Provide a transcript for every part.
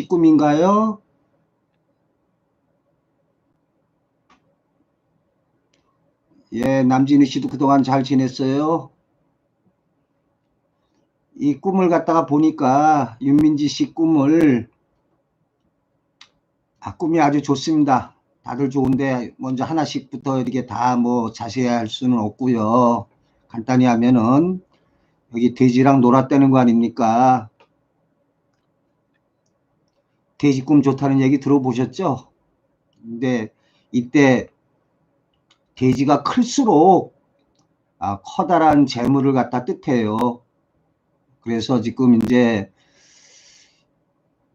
꿈인가요? 예, 남진희 씨도 그동안 잘 지냈어요? 이 꿈을 갖다가 보니까 윤민지 씨 꿈을, 꿈이 아주 좋습니다. 다들 좋은데 먼저 하나씩부터 이렇게 다 뭐 자세히 할 수는 없고요. 간단히 하면은 여기 돼지랑 놀았다는 거 아닙니까? 돼지 꿈 좋다는 얘기 들어보셨죠? 근데 이때 돼지가 클수록 커다란 재물을 갖다 뜻해요. 그래서 지금 이제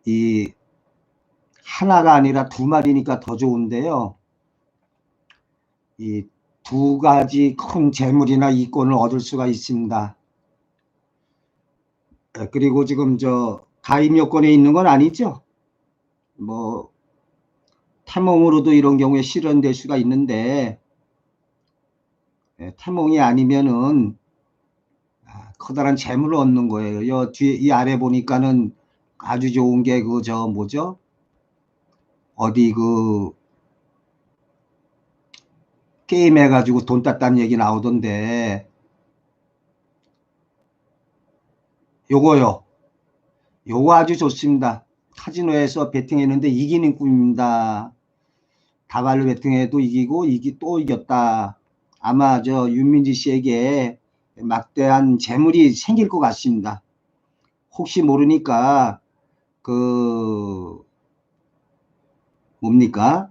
이 하나가 아니라 두 마리니까 더 좋은데요. 이 두 가지 큰 재물이나 이권을 얻을 수가 있습니다. 그리고 지금 저 가입 요건에 있는 건 아니죠. 뭐 태몽으로도 이런 경우에 실현될 수가 있는데, 태몽이 아니면은 커다란 재물을 얻는 거예요. 이 뒤에 이 아래 보니까는 아주 좋은 게 그 저 뭐죠? 어디 그 게임 해가지고 돈 땄다는 얘기 나오던데, 요거요. 요거 아주 좋습니다. 카지노에서 베팅했는데 이기는 꿈입니다. 다발로 베팅해도 이기고 또 이겼다. 아마 저 윤민지 씨에게 막대한 재물이 생길 것 같습니다. 혹시 모르니까 그 뭡니까?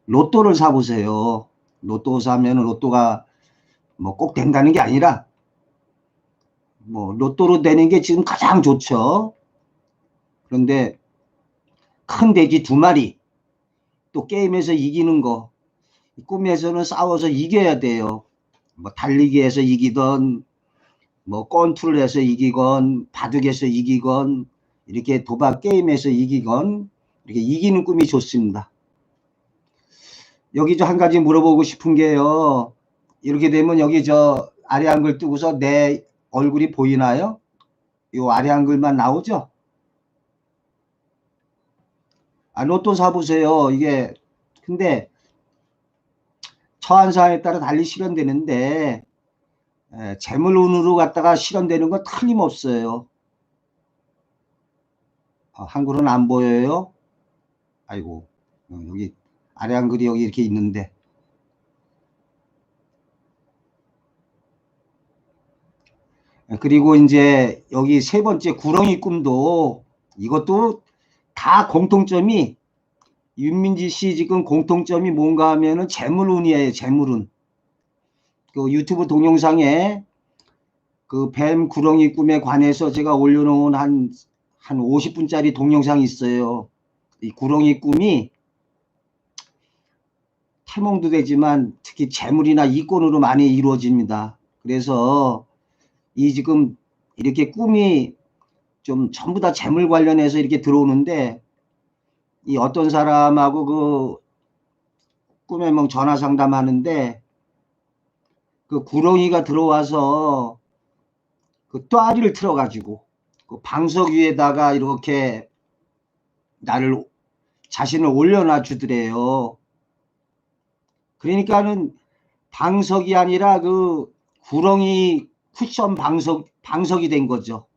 로또를 사보세요. 로또 사면 로또가 뭐 꼭 된다는 게 아니라 뭐 로또로 되는 게 지금 가장 좋죠. 그런데 큰 돼지 두 마리, 또 게임에서 이기는 거, 꿈에서는 싸워서 이겨야 돼요. 뭐 달리기에서 이기던, 뭐 권투를 해서 이기건, 바둑에서 이기건, 이렇게 도박 게임에서 이기건, 이렇게 이기는 꿈이 좋습니다. 여기 저 한 가지 물어보고 싶은 게요. 이렇게 되면 여기 저 아래 한글 뜨고서 내 얼굴이 보이나요? 요 아래 한글만 나오죠? 로또 사보세요. 이게 근데 처한 사항에 따라 달리 실현되는데, 재물운으로 갖다가 실현되는 건 틀림없어요. 한글은 안 보여요? 아이고, 여기 아래 한글이 여기 이렇게 있는데. 그리고 이제 여기 세 번째 구렁이 꿈도, 이것도 다 공통점이, 윤민지 씨 지금 공통점이 뭔가 하면은 재물운이에요. 재물운. 그 유튜브 동영상에 그 뱀 구렁이 꿈에 관해서 제가 올려놓은 한 50분짜리 동영상이 있어요. 이 구렁이 꿈이 태몽도 되지만 특히 재물이나 이권으로 많이 이루어집니다. 그래서 이 지금 이렇게 꿈이 좀 전부 다 재물 관련해서 이렇게 들어오는데, 이 어떤 사람하고 그 꿈에 뭐 전화 상담하는데, 그 구렁이가 들어와서 그 또아리를 틀어가지고 그 방석 위에다가 이렇게 나를 자신을 올려놔 주더래요. 그러니까는 방석이 아니라 그 구렁이 쿠션 방석이 된 거죠.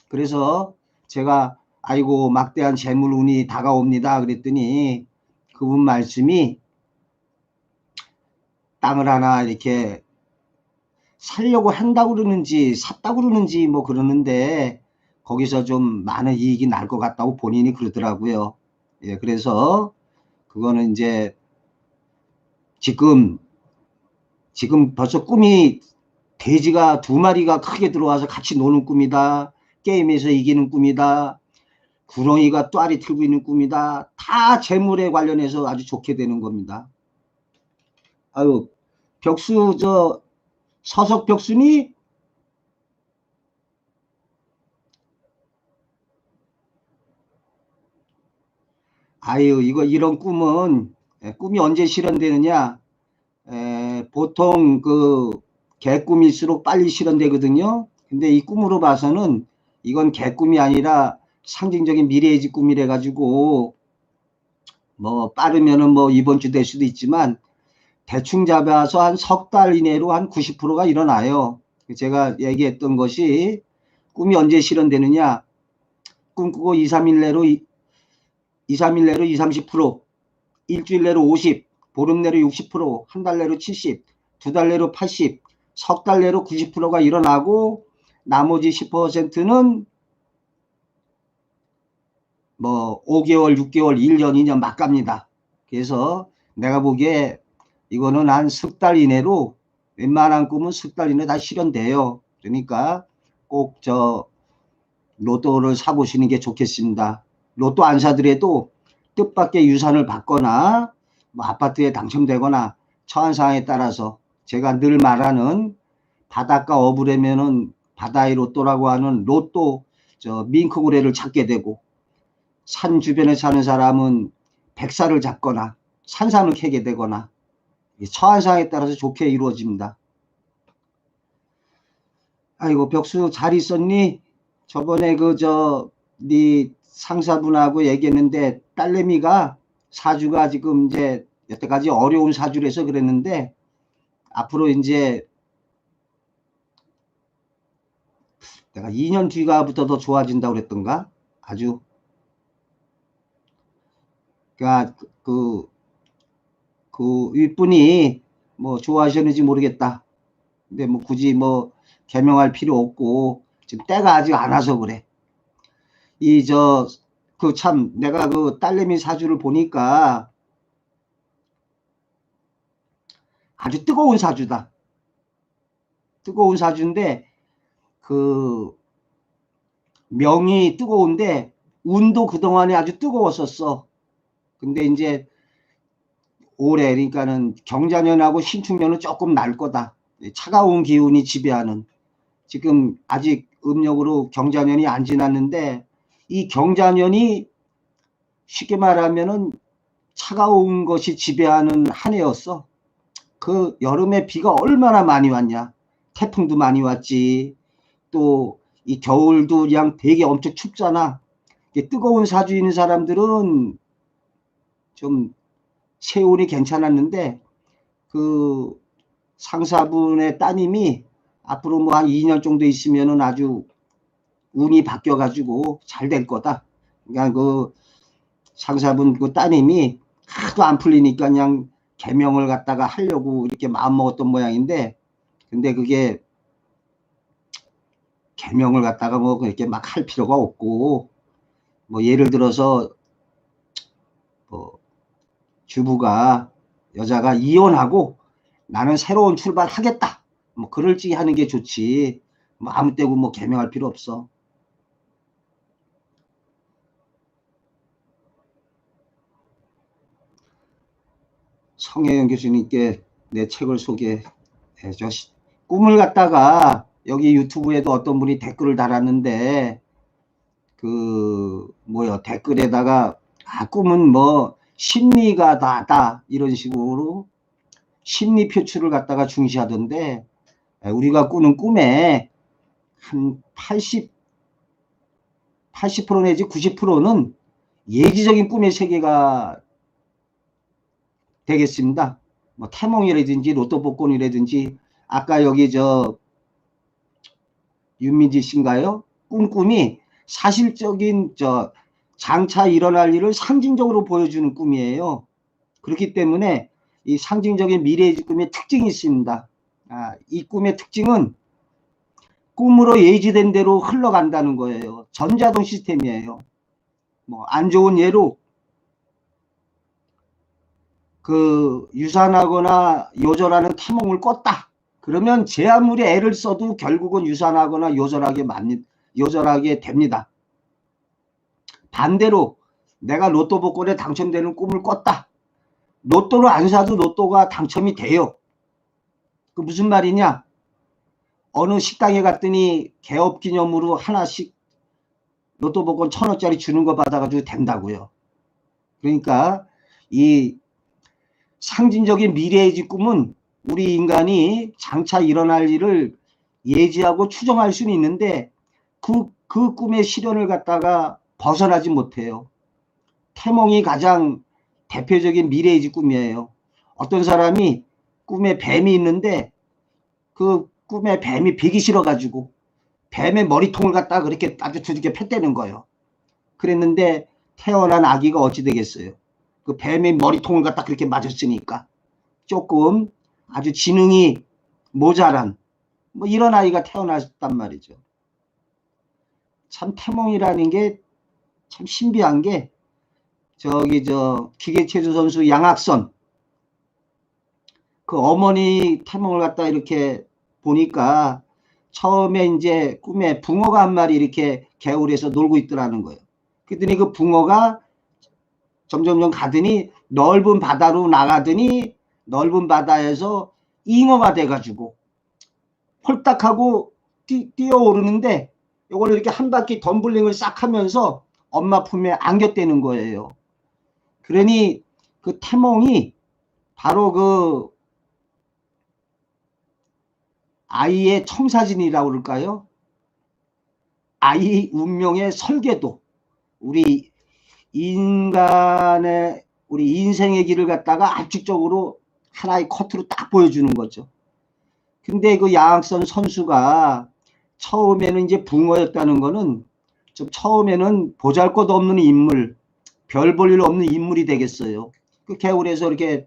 그래서 제가 아이고 막대한 재물운이 다가옵니다 그랬더니 그분 말씀이 땅을 하나 이렇게 살려고 한다고 그러는지 샀다고 그러는지 뭐 그러는데, 거기서 좀 많은 이익이 날 것 같다고 본인이 그러더라고요. 예, 그래서 그거는 이제 지금 벌써 꿈이 돼지가 두 마리가 크게 들어와서 같이 노는 꿈이다. 게임에서 이기는 꿈이다. 구렁이가 또아리 틀고 있는 꿈이다. 다 재물에 관련해서 아주 좋게 되는 겁니다. 아유, 벽수 저 서석 벽수니? 아유, 이거 이런 꿈은 꿈이 언제 실현되느냐? 보통 그 개꿈일수록 빨리 실현되거든요. 근데 이 꿈으로 봐서는 이건 개꿈이 아니라 상징적인 미래의 집 꿈이래 가지고 뭐 빠르면은 뭐 이번 주 될 수도 있지만 대충 잡아서 한 석 달 이내로 한 90%가 일어나요. 제가 얘기했던 것이 꿈이 언제 실현되느냐. 꿈꾸고 2, 3일 내로 2, 30%, 일주일 내로 50, 보름 내로 60%, 한 달 내로 70, 두 달 내로 80, 석 달 내로 90%가 일어나고 나머지 10%는 뭐 5개월, 6개월, 1년, 2년 막 갑니다. 그래서 내가 보기에 이거는 한 석 달 이내로 웬만한 꿈은 석 달 이내 다 실현돼요. 그러니까 꼭 로또를 사보시는 게 좋겠습니다. 로또 안 사더라도 뜻밖의 유산을 받거나 뭐 아파트에 당첨되거나 처한 상황에 따라서 제가 늘 말하는 바닷가 어부라면은 바다의 로또라고 하는 로또 밍크고래를 찾게 되고, 산 주변에 사는 사람은 백사를 잡거나 산삼을 캐게 되거나 처한 상황에 따라서 좋게 이루어집니다. 아이고 벽수 잘 있었니? 저번에 네 상사분하고 얘기했는데 딸내미가 사주가 지금 이제 여태까지 어려운 사주라서 그랬는데 앞으로 이제 내가 2년 뒤가부터 더 좋아진다고 그랬던가? 아주 그러니까 그 윗분이 뭐 좋아하셨는지 모르겠다. 근데 뭐 굳이 뭐 개명할 필요 없고 지금 때가 아직 안 와서 그래. 참 내가 그 딸내미 사주를 보니까 아주 뜨거운 사주다. 뜨거운 사주인데 그 명이 뜨거운데 운도 그동안에 아주 뜨거웠었어. 근데 이제 올해 그러니까는 경자년하고 신축년은 조금 날 거다. 차가운 기운이 지배하는. 지금 아직 음력으로 경자년이 안 지났는데 이 경자년이 쉽게 말하면은 차가운 것이 지배하는 한 해였어. 그 여름에 비가 얼마나 많이 왔냐. 태풍도 많이 왔지. 또 이 겨울도 그냥 되게 엄청 춥잖아. 뜨거운 사주 있는 사람들은 좀 세운이 괜찮았는데 그 상사분의 따님이 앞으로 뭐 한 2년 정도 있으면은 아주 운이 바뀌어 가지고 잘 될 거다. 그러니까 그 상사분 그 따님이 하도 안 풀리니까 그냥 개명을 갖다가 하려고 이렇게 마음 먹었던 모양인데, 근데 그게 개명을 갖다가 뭐 그렇게 막 할 필요가 없고, 뭐 예를 들어서 뭐 주부가 여자가 이혼하고 나는 새로운 출발하겠다 뭐 그럴지 하는 게 좋지, 뭐 아무 때고 뭐 개명할 필요 없어. 성혜영 교수님께 내 책을 소개해줘. 꿈을 갖다가 여기 유튜브에도 어떤 분이 댓글을 달았는데 댓글에다가 꿈은 뭐 심리가 다다 이런 식으로 심리 표출을 갖다가 중시하던데, 우리가 꾸는 꿈에 한 80% 내지 90%는 예지적인 꿈의 세계가 되겠습니다. 뭐 태몽이라든지 로또 복권이라든지, 아까 여기 윤민지 씨인가요? 꿈이 사실적인 장차 일어날 일을 상징적으로 보여주는 꿈이에요. 그렇기 때문에 이 상징적인 미래의 꿈의 특징이 있습니다. 이 꿈의 특징은 꿈으로 예지된 대로 흘러간다는 거예요. 전자동 시스템이에요. 뭐 안 좋은 예로 그 유산하거나 요절하는 태몽을 꿨다. 그러면 제 아무리 애를 써도 결국은 유산하거나 요절하게 됩니다. 반대로 내가 로또 복권에 당첨되는 꿈을 꿨다. 로또를 안 사도 로또가 당첨이 돼요. 그 무슨 말이냐? 어느 식당에 갔더니 개업 기념으로 하나씩 로또 복권 1,000원짜리 주는 거 받아가지고 된다고요. 그러니까 이 상징적인 미래의 집 꿈은 우리 인간이 장차 일어날 일을 예지하고 추정할 수는 있는데 그 꿈의 실현을 갖다가 벗어나지 못해요. 태몽이 가장 대표적인 미래의지 꿈이에요. 어떤 사람이 꿈에 뱀이 있는데 그 꿈에 뱀이 베기 싫어가지고 뱀의 머리통을 갖다가 그렇게 아주 두둑게 팼다는 거예요. 그랬는데 태어난 아기가 어찌 되겠어요. 그 뱀의 머리통을 갖다 그렇게 맞았으니까 조금 아주 지능이 모자란 뭐 이런 아이가 태어났단 말이죠. 참 태몽이라는 게 참 신비한 게 저기 기계체조 선수 양학선 그 어머니 태몽을 갖다 이렇게 보니까 처음에 이제 꿈에 붕어가 한 마리 이렇게 개울에서 놀고 있더라는 거예요. 그랬더니 그 붕어가 점점점 가더니 넓은 바다로 나가더니 넓은 바다에서 잉어가 돼가지고 홀딱하고 뛰어오르는데 이걸 이렇게 한 바퀴 덤블링을 싹 하면서 엄마 품에 안겼다는 거예요. 그러니 그 태몽이 바로 그 아이의 청사진이라고 그럴까요? 아이 운명의 설계도, 우리 인간의 우리 인생의 길을 갖다가 압축적으로 하나의 커트로 딱 보여주는 거죠. 근데 그 양학선 선수가 처음에는 이제 붕어였다는 거는 좀 처음에는 보잘것없는 인물, 별 볼 일 없는 인물이 되겠어요. 그 개울에서 이렇게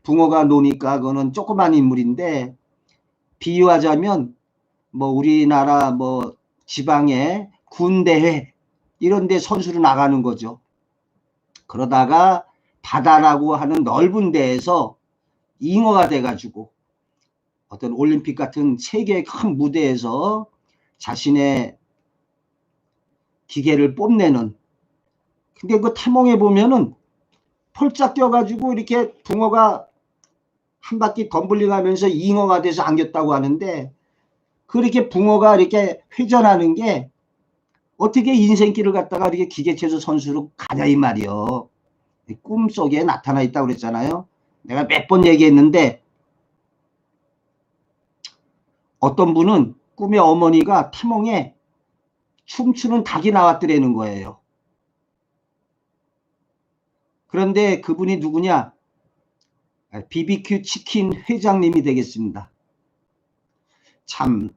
붕어가 노니까 그거는 조그만 인물인데, 비유하자면 뭐 우리나라 뭐 지방의 군대회 이런 데 선수로 나가는 거죠. 그러다가 바다라고 하는 넓은 데에서 잉어가 돼가지고 어떤 올림픽 같은 세계의 큰 무대에서 자신의 기계를 뽐내는. 근데 그 태몽에 보면은 폴짝 껴가지고 이렇게 붕어가 한 바퀴 덤블링 하면서 잉어가 돼서 안겼다고 하는데, 그렇게 붕어가 이렇게 회전하는 게 어떻게 인생길을 갖다가 이렇게 기계체조 선수로 가냐 이 말이요. 꿈속에 나타나 있다고 그랬잖아요. 내가 몇 번 얘기했는데 어떤 분은 꿈의 어머니가 태몽에 춤추는 닭이 나왔더라는 거예요. 그런데 그분이 누구냐? BBQ 치킨 회장님이 되겠습니다. 참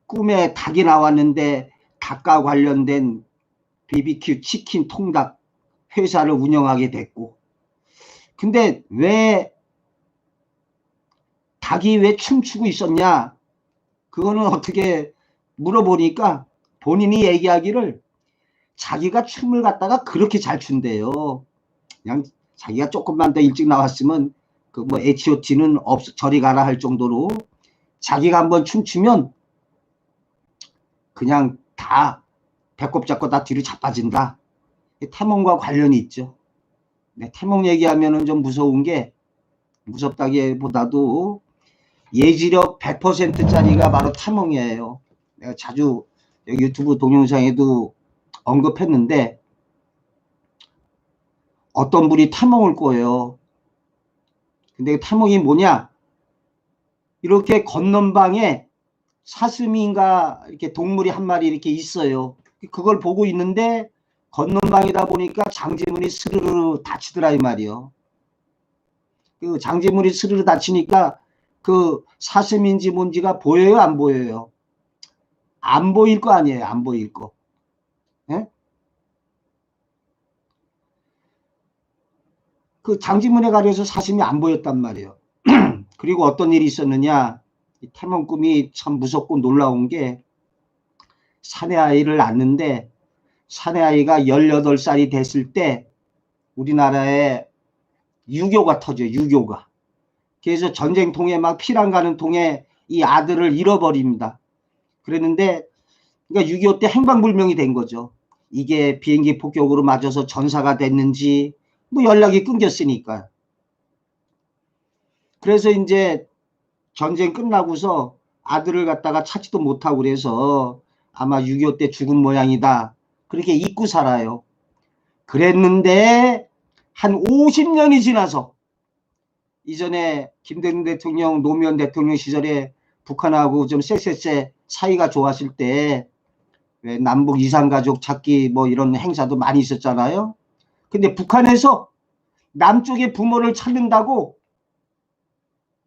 꿈에 닭이 나왔는데 닭과 관련된 BBQ 치킨 통닭 회사를 운영하게 됐고, 근데 왜 닭이 왜 춤추고 있었냐? 그거는 어떻게 물어보니까 본인이 얘기하기를 자기가 춤을 갖다가 그렇게 잘 춘대요. 그냥 자기가 조금만 더 일찍 나왔으면 그 뭐 H.O.T는 저리 가라 할 정도로 자기가 한번 춤추면 그냥 다 배꼽 잡고 다 뒤로 자빠진다. 태몽과 관련이 있죠. 네, 태몽 얘기하면은 좀 무서운 게, 무섭다기보다도 예지력 100%짜리가 바로 태몽이에요. 내가 자주 유튜브 동영상에도 언급했는데, 어떤 분이 태몽을 꿔요. 근데 태몽이 뭐냐? 이렇게 건넌방에 사슴인가 이렇게 동물이 한 마리 이렇게 있어요. 그걸 보고 있는데 건넌방이다 보니까 장지문이 스르르 닫히더라 이 말이요. 그 장지문이 스르르 닫히니까 그 사슴인지 뭔지가 보여요, 안 보여요? 안 보일 거 아니에요, 안 보일 거. 예? 그 장지문에 가려서 사슴이 안 보였단 말이에요. 그리고 어떤 일이 있었느냐? 이 태몽 꿈이 참 무섭고 놀라운 게, 사내 아이를 낳는데 사내 아이가 18살이 됐을 때 우리나라에 유교가 터져요, 유교가. 그래서 전쟁통에 막 피랑 가는 통에 이 아들을 잃어버립니다. 그랬는데 그러니까 6.25 때 행방불명이 된 거죠. 이게 비행기 폭격으로 맞아서 전사가 됐는지 뭐 연락이 끊겼으니까. 그래서 이제 전쟁 끝나고서 아들을 갖다가 찾지도 못하고 그래서 아마 6.25 때 죽은 모양이다, 그렇게 잊고 살아요. 그랬는데 한 50년이 지나서, 이전에 김대중 대통령, 노무현 대통령 시절에 북한하고 좀 쎄쎄쎄 사이가 좋았을 때 왜 남북 이산가족 찾기 뭐 이런 행사도 많이 있었잖아요. 근데 북한에서 남쪽의 부모를 찾는다고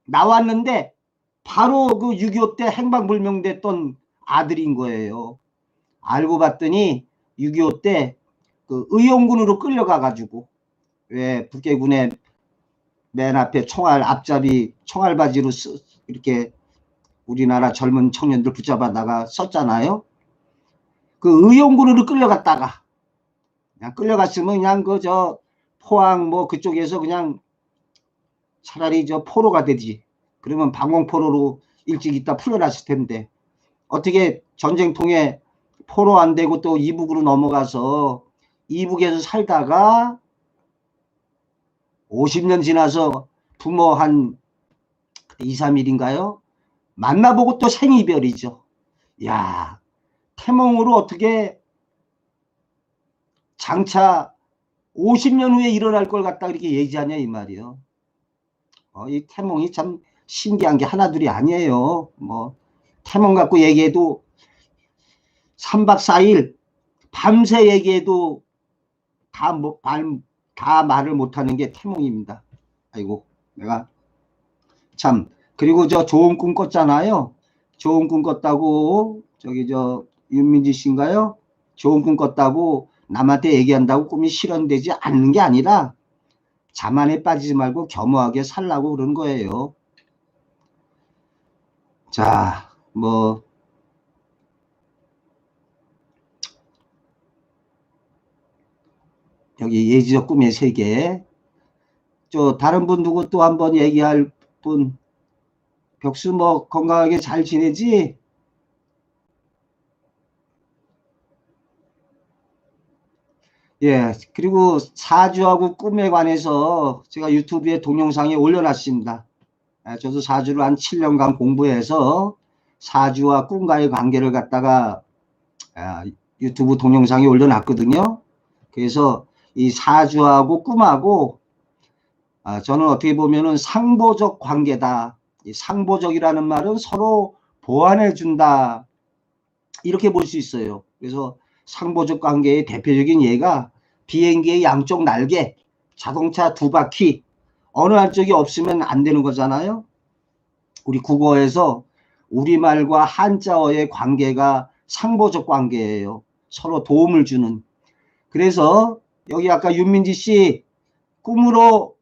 나왔는데 바로 그 6.25 때 행방불명됐던 아들인 거예요. 알고 봤더니 6.25 때 그 의용군으로 끌려가 가지고 왜 북해군의 맨 앞에 총알 앞잡이 총알바지로 이렇게 우리나라 젊은 청년들 붙잡아다가 썼잖아요. 그 의용군으로 끌려갔다가 그냥 끌려갔으면 그냥 그 저 포항 뭐 그쪽에서 그냥 차라리 저 포로가 되지. 그러면 방공포로로 일찍 있다 풀려났을 텐데 어떻게 전쟁통에 포로 안 되고 또 이북으로 넘어가서 이북에서 살다가 50년 지나서 부모 한 2, 3일인가요? 만나보고 또 생이별이죠. 야, 태몽으로 어떻게 장차 50년 후에 일어날 걸 갖다 이렇게 얘기하냐 이 말이요. 이 태몽이 참 신기한 게 하나둘이 아니에요. 뭐 태몽 갖고 얘기해도 3박 4일 밤새 얘기해도 다 말을 못하는 게 태몽입니다. 아이고 내가 참. 그리고 저 좋은 꿈 꿨잖아요. 좋은 꿈 꿨다고 저기 저 윤민지 씨인가요? 좋은 꿈 꿨다고 남한테 얘기한다고 꿈이 실현되지 않는 게 아니라 자만에 빠지지 말고 겸허하게 살라고 그런 거예요. 자, 뭐 여기 예지적 꿈의 세계. 저 다른 분 누구 또 한번 얘기할 분. 벽수 뭐 건강하게 잘 지내지? 예, 그리고 사주하고 꿈에 관해서 제가 유튜브에 동영상에 올려놨습니다. 저도 사주를 한 7년간 공부해서 사주와 꿈과의 관계를 갖다가 유튜브 동영상에 올려놨거든요. 그래서 이 사주하고 꿈하고 저는 어떻게 보면은 상보적 관계다. 이 상보적이라는 말은 서로 보완해 준다. 이렇게 볼 수 있어요. 그래서 상보적 관계의 대표적인 예가 비행기의 양쪽 날개, 자동차 두 바퀴 어느 한쪽이 없으면 안 되는 거잖아요. 우리 국어에서 우리말과 한자어의 관계가 상보적 관계예요. 서로 도움을 주는. 그래서 여기 아까 윤민지 씨 꿈으로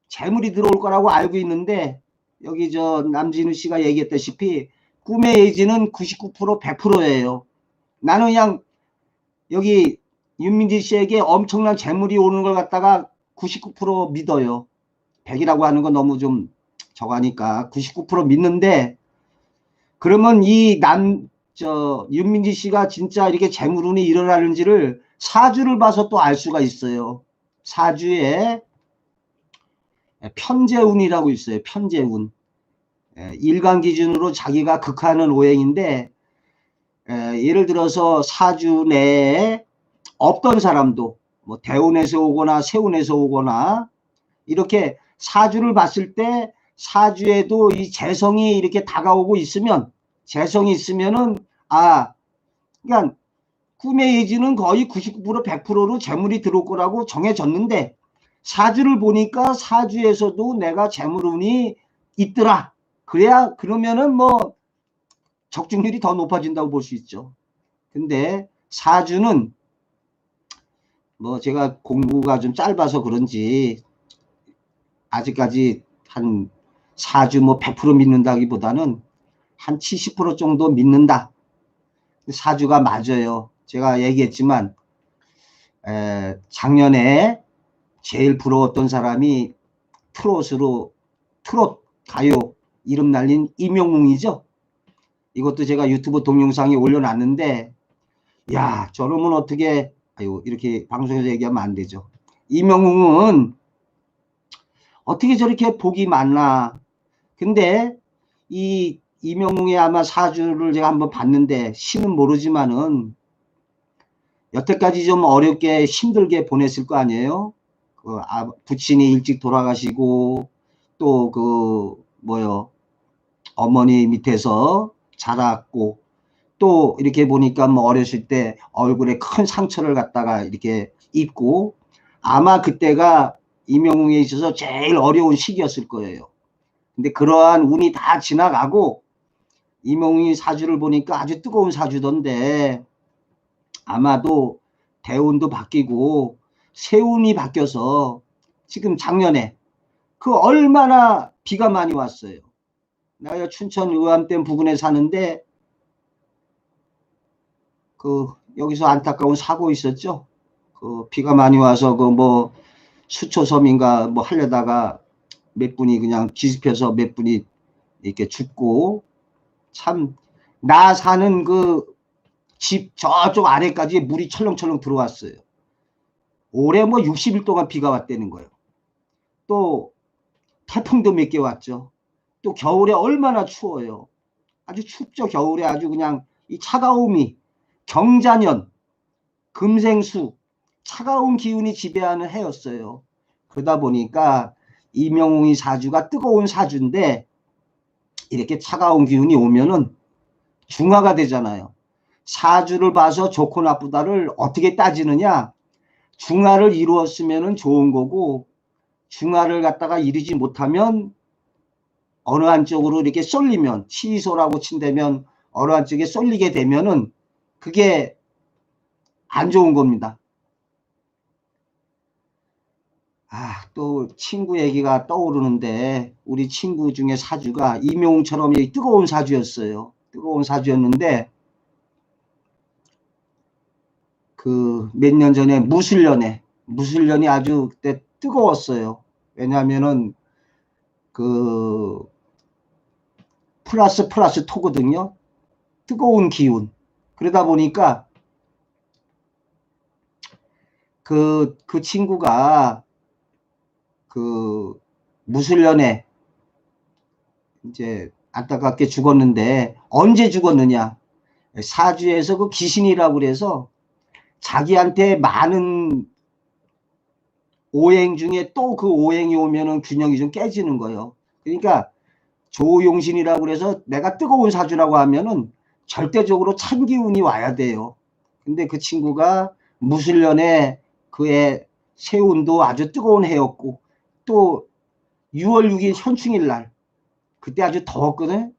재물이 들어올 거라고 알고 있는데 여기 저 남진우 씨가 얘기했다시피 꿈의 예지는 99% 100%예요. 나는 그냥 여기 윤민지 씨에게 엄청난 재물이 오는 걸 갖다가 99% 믿어요. 100이라고 하는 건 너무 좀 저거하니까 99% 믿는데 그러면 윤민지 씨가 진짜 이렇게 재물운이 일어나는지를 사주를 봐서 또 알 수가 있어요. 사주에 편재운이라고 있어요. 편재운. 일간 기준으로 자기가 극하는 오행인데 예를 들어서 사주 내에 없던 사람도 뭐 대운에서 오거나 세운에서 오거나 이렇게 사주를 봤을 때 사주에도 이 재성이 이렇게 다가오고 있으면 재성이 있으면은 그러니까 꿈의 예지는 거의 99% 100%로 재물이 들어올 거라고 정해졌는데 사주를 보니까 사주에서도 내가 재물운이 있더라. 그러면은 뭐 적중률이 더 높아진다고 볼 수 있죠. 근데 사주는 뭐 제가 공부가 좀 짧아서 그런지 아직까지 한 사주 뭐 100% 믿는다기보다는 한 70% 정도 믿는다. 사주가 맞아요. 제가 얘기했지만 작년에 제일 부러웠던 사람이 트롯 가요 이름 날린 이명웅이죠. 이것도 제가 유튜브 동영상에 올려놨는데 야 저놈은 어떻게 이렇게 방송에서 얘기하면 안 되죠. 이명웅은 어떻게 저렇게 복이 많나. 근데 이 이명웅의 아마 사주를 제가 한번 봤는데 신은 모르지만은 여태까지 좀 어렵게 힘들게 보냈을 거 아니에요. 부친이 일찍 돌아가시고 또 어머니 밑에서 자랐고 또 이렇게 보니까 뭐 어렸을 때 얼굴에 큰 상처를 갖다가 이렇게 입고, 아마 그때가 임영웅에 있어서 제일 어려운 시기였을 거예요. 근데 그러한 운이 다 지나가고 임영웅이 사주를 보니까 아주 뜨거운 사주던데, 아마도 대운도 바뀌고 세운이 바뀌어서 지금 작년에 그 얼마나 비가 많이 왔어요. 내가 춘천 의암댐 부근에 사는데 그 여기서 안타까운 사고 있었죠. 그 비가 많이 와서 그 뭐 수초섬인가 뭐 하려다가 몇 분이 그냥 뒤집혀서 몇 분이 이렇게 죽고, 참 나 사는 그 집 저쪽 아래까지 물이 철렁철렁 들어왔어요. 올해 뭐 60일 동안 비가 왔다는 거예요. 또 태풍도 몇 개 왔죠. 또 겨울에 얼마나 추워요. 아주 춥죠. 겨울에 아주 그냥 이 차가움이, 경자년, 금생수, 차가운 기운이 지배하는 해였어요. 그러다 보니까 임영웅이 사주가 뜨거운 사주인데, 이렇게 차가운 기운이 오면은 중화가 되잖아요. 사주를 봐서 좋고 나쁘다를 어떻게 따지느냐? 중화를 이루었으면 좋은 거고, 중화를 갖다가 이루지 못하면 어느 한쪽으로 이렇게 쏠리면, 치소라고 친다면 어느 한쪽에 쏠리게 되면은 그게 안 좋은 겁니다. 또 친구 얘기가 떠오르는데, 우리 친구 중에 사주가 임영웅처럼 뜨거운 사주였어요. 뜨거운 사주였는데 그 몇 년 전에 무술년이 아주 그때 뜨거웠어요. 왜냐하면은 그 플러스 토거든요. 뜨거운 기운. 그러다 보니까 그 친구가 그 무술년에 이제 안타깝게 죽었는데, 언제 죽었느냐? 사주에서 그 귀신이라고 그래서 자기한테 많은 오행 중에 또 그 오행이 오면은 균형이 좀 깨지는 거예요. 그러니까 조용신이라고 그래서 내가 뜨거운 사주라고 하면은 절대적으로 찬 기운이 와야 돼요. 근데 그 친구가 무술년에 그의 세운도 아주 뜨거운 해였고, 또 6월 6일 현충일 날 그때 아주 더웠거든.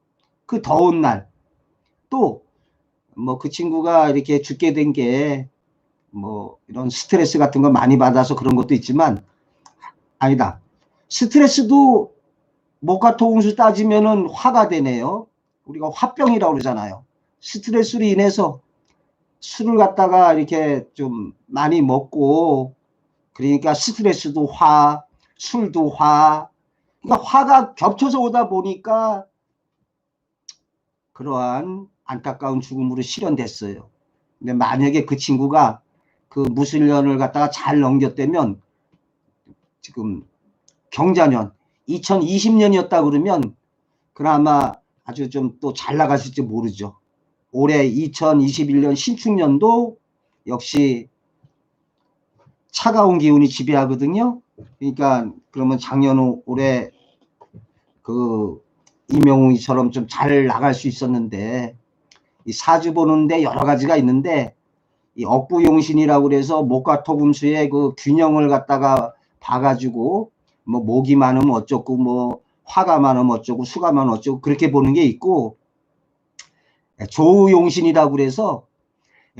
그 더운 날 또 뭐 그 친구가 이렇게 죽게 된 게 뭐 이런 스트레스 같은 거 많이 받아서 그런 것도 있지만, 아니다, 스트레스도 목화토금수 따지면은 화가 되네요. 우리가 화병이라고 그러잖아요. 스트레스로 인해서 술을 갖다가 이렇게 좀 많이 먹고, 그러니까 스트레스도 화, 술도 화, 그러니까 화가 겹쳐서 오다 보니까 그러한 안타까운 죽음으로 실현됐어요. 근데 만약에 그 친구가 그 무술년을 갖다가 잘 넘겼다면, 지금 경자년 2020년이었다 그러면 그나마 아주 좀 또 잘 나갔을지 모르죠. 올해 2021년 신축년도 역시 차가운 기운이 지배하거든요. 그러니까 그러면 작년 올해 그 임영웅이처럼 좀 잘 나갈 수 있었는데, 이 사주 보는데 여러 가지가 있는데, 이 억부용신이라고 그래서 목화토금수의 그 균형을 갖다가 봐가지고 뭐 목이 많으면 어쩌고, 뭐 화가 많으면 어쩌고, 수가 많으면 어쩌고, 그렇게 보는 게 있고, 조우용신이라고 그래서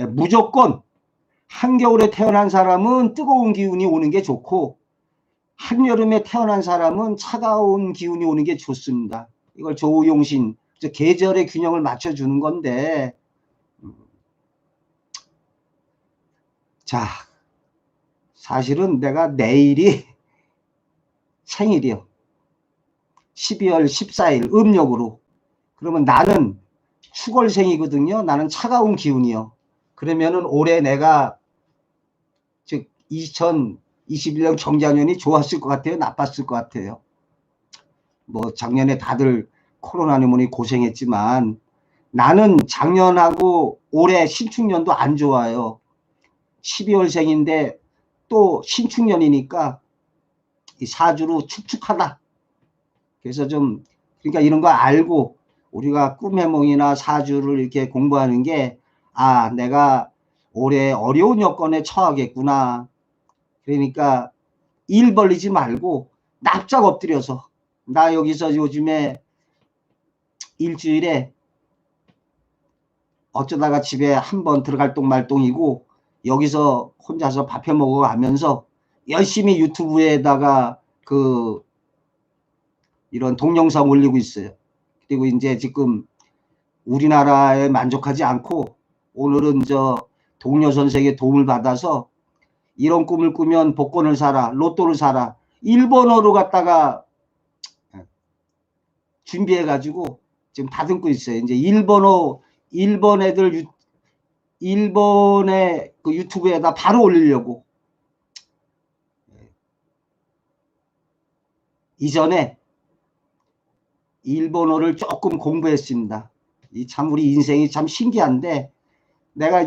무조건 한겨울에 태어난 사람은 뜨거운 기운이 오는 게 좋고, 한여름에 태어난 사람은 차가운 기운이 오는 게 좋습니다. 이걸 조우용신, 계절의 균형을 맞춰주는 건데, 자, 사실은 내가 내일이 생일이요. 12월 14일 음력으로. 그러면 나는 축월생이거든요. 나는 차가운 기운이요. 그러면은 올해 내가 즉 2021년 경자년이 좋았을 것 같아요? 나빴을 것 같아요? 뭐 작년에 다들 코로나 때문에 고생했지만, 나는 작년하고 올해 신축년도 안 좋아요. 12월생인데 또 신축년이니까 이 사주로 축축하다. 그래서 좀, 그러니까 이런 거 알고 우리가 꿈해몽이나 사주를 이렇게 공부하는 게, 아, 내가 올해 어려운 여건에 처하겠구나. 그러니까 일 벌리지 말고 납작 엎드려서, 나 여기서 요즘에 일주일에 어쩌다가 집에 한 번 들어갈 똥 말똥이고, 여기서 혼자서 밥해 먹어가면서 열심히 유튜브에다가 이런 동영상 올리고 있어요. 그리고 이제 지금 우리나라에 만족하지 않고, 오늘은 동료 선생의 도움을 받아서 이런 꿈을 꾸면 복권을 사라, 로또를 사라, 일본어로 갖다가 준비해가지고 지금 다듬고 있어요. 이제 일본 애들, 일본의 그 유튜브에다 바로 올리려고. 이전에 일본어를 조금 공부했습니다. 참 우리 인생이 참 신기한데, 내가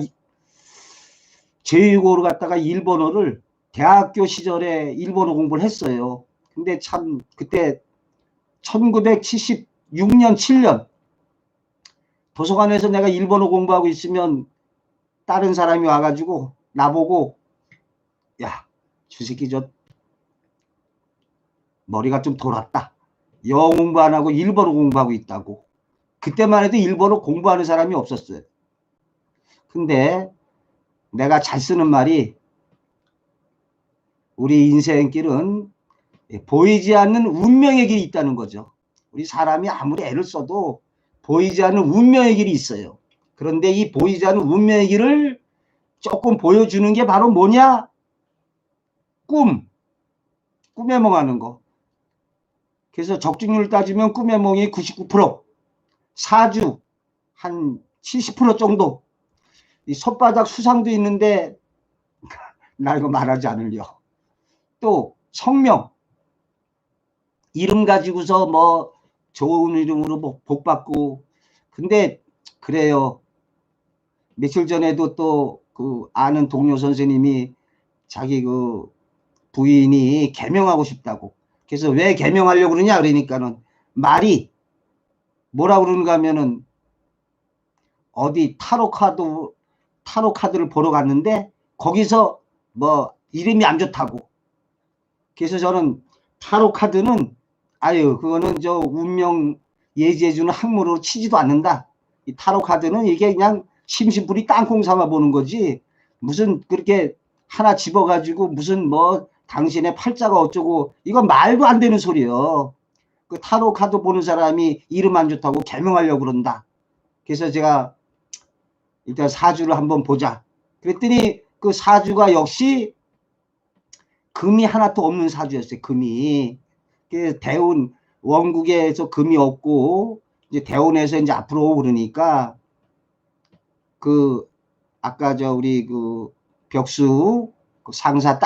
제2고를 갖다가 일본어를 대학교 시절에 일본어 공부를 했어요. 근데 참 그때 1976년 7년 도서관에서 내가 일본어 공부하고 있으면 다른 사람이 와가지고 나보고, 야, 저 새끼 머리가 좀 돌았다. 영어 공부 안 하고 일본어 공부하고 있다고. 그때만 해도 일본어 공부하는 사람이 없었어요. 근데 내가 잘 쓰는 말이, 우리 인생길은 보이지 않는 운명의 길이 있다는 거죠. 우리 사람이 아무리 애를 써도 보이지 않는 운명의 길이 있어요. 그런데 이 보이지 않는 운명의 길을 조금 보여주는 게 바로 뭐냐? 꿈에 몽하는 거. 그래서 적중률 따지면 꿈에 몽이 99%, 사주 한 70% 정도. 이 손바닥 수상도 있는데 나 이거 말하지 않으려. 또 성명, 이름 가지고서 뭐 좋은 이름으로 복 받고. 근데 그래요. 며칠 전에도 또 아는 동료 선생님이 자기 부인이 개명하고 싶다고. 그래서 왜 개명하려고 그러냐 그러니까는 말이 뭐라 그러는가 하면은, 어디 타로 카드를 보러 갔는데 거기서 뭐 이름이 안 좋다고. 그래서 저는 타로 카드는, 아유, 그거는 운명 예지해주는 학문으로 치지도 않는다. 이 타로 카드는 이게 그냥 심심풀이 땅콩 삼아 보는 거지, 무슨 그렇게 하나 집어가지고 무슨 뭐 당신의 팔자가 어쩌고, 이건 말도 안 되는 소리예요. 그 타로 카드 보는 사람이 이름 안 좋다고 개명하려고 그런다. 그래서 제가 일단 사주를 한번 보자 그랬더니, 그 사주가 역시 금이 하나도 없는 사주였어요. 금이. 대운, 원국에서 금이 없고 이제 대운에서 이제 앞으로 오고 그러니까, 아까 우리 벽수 상사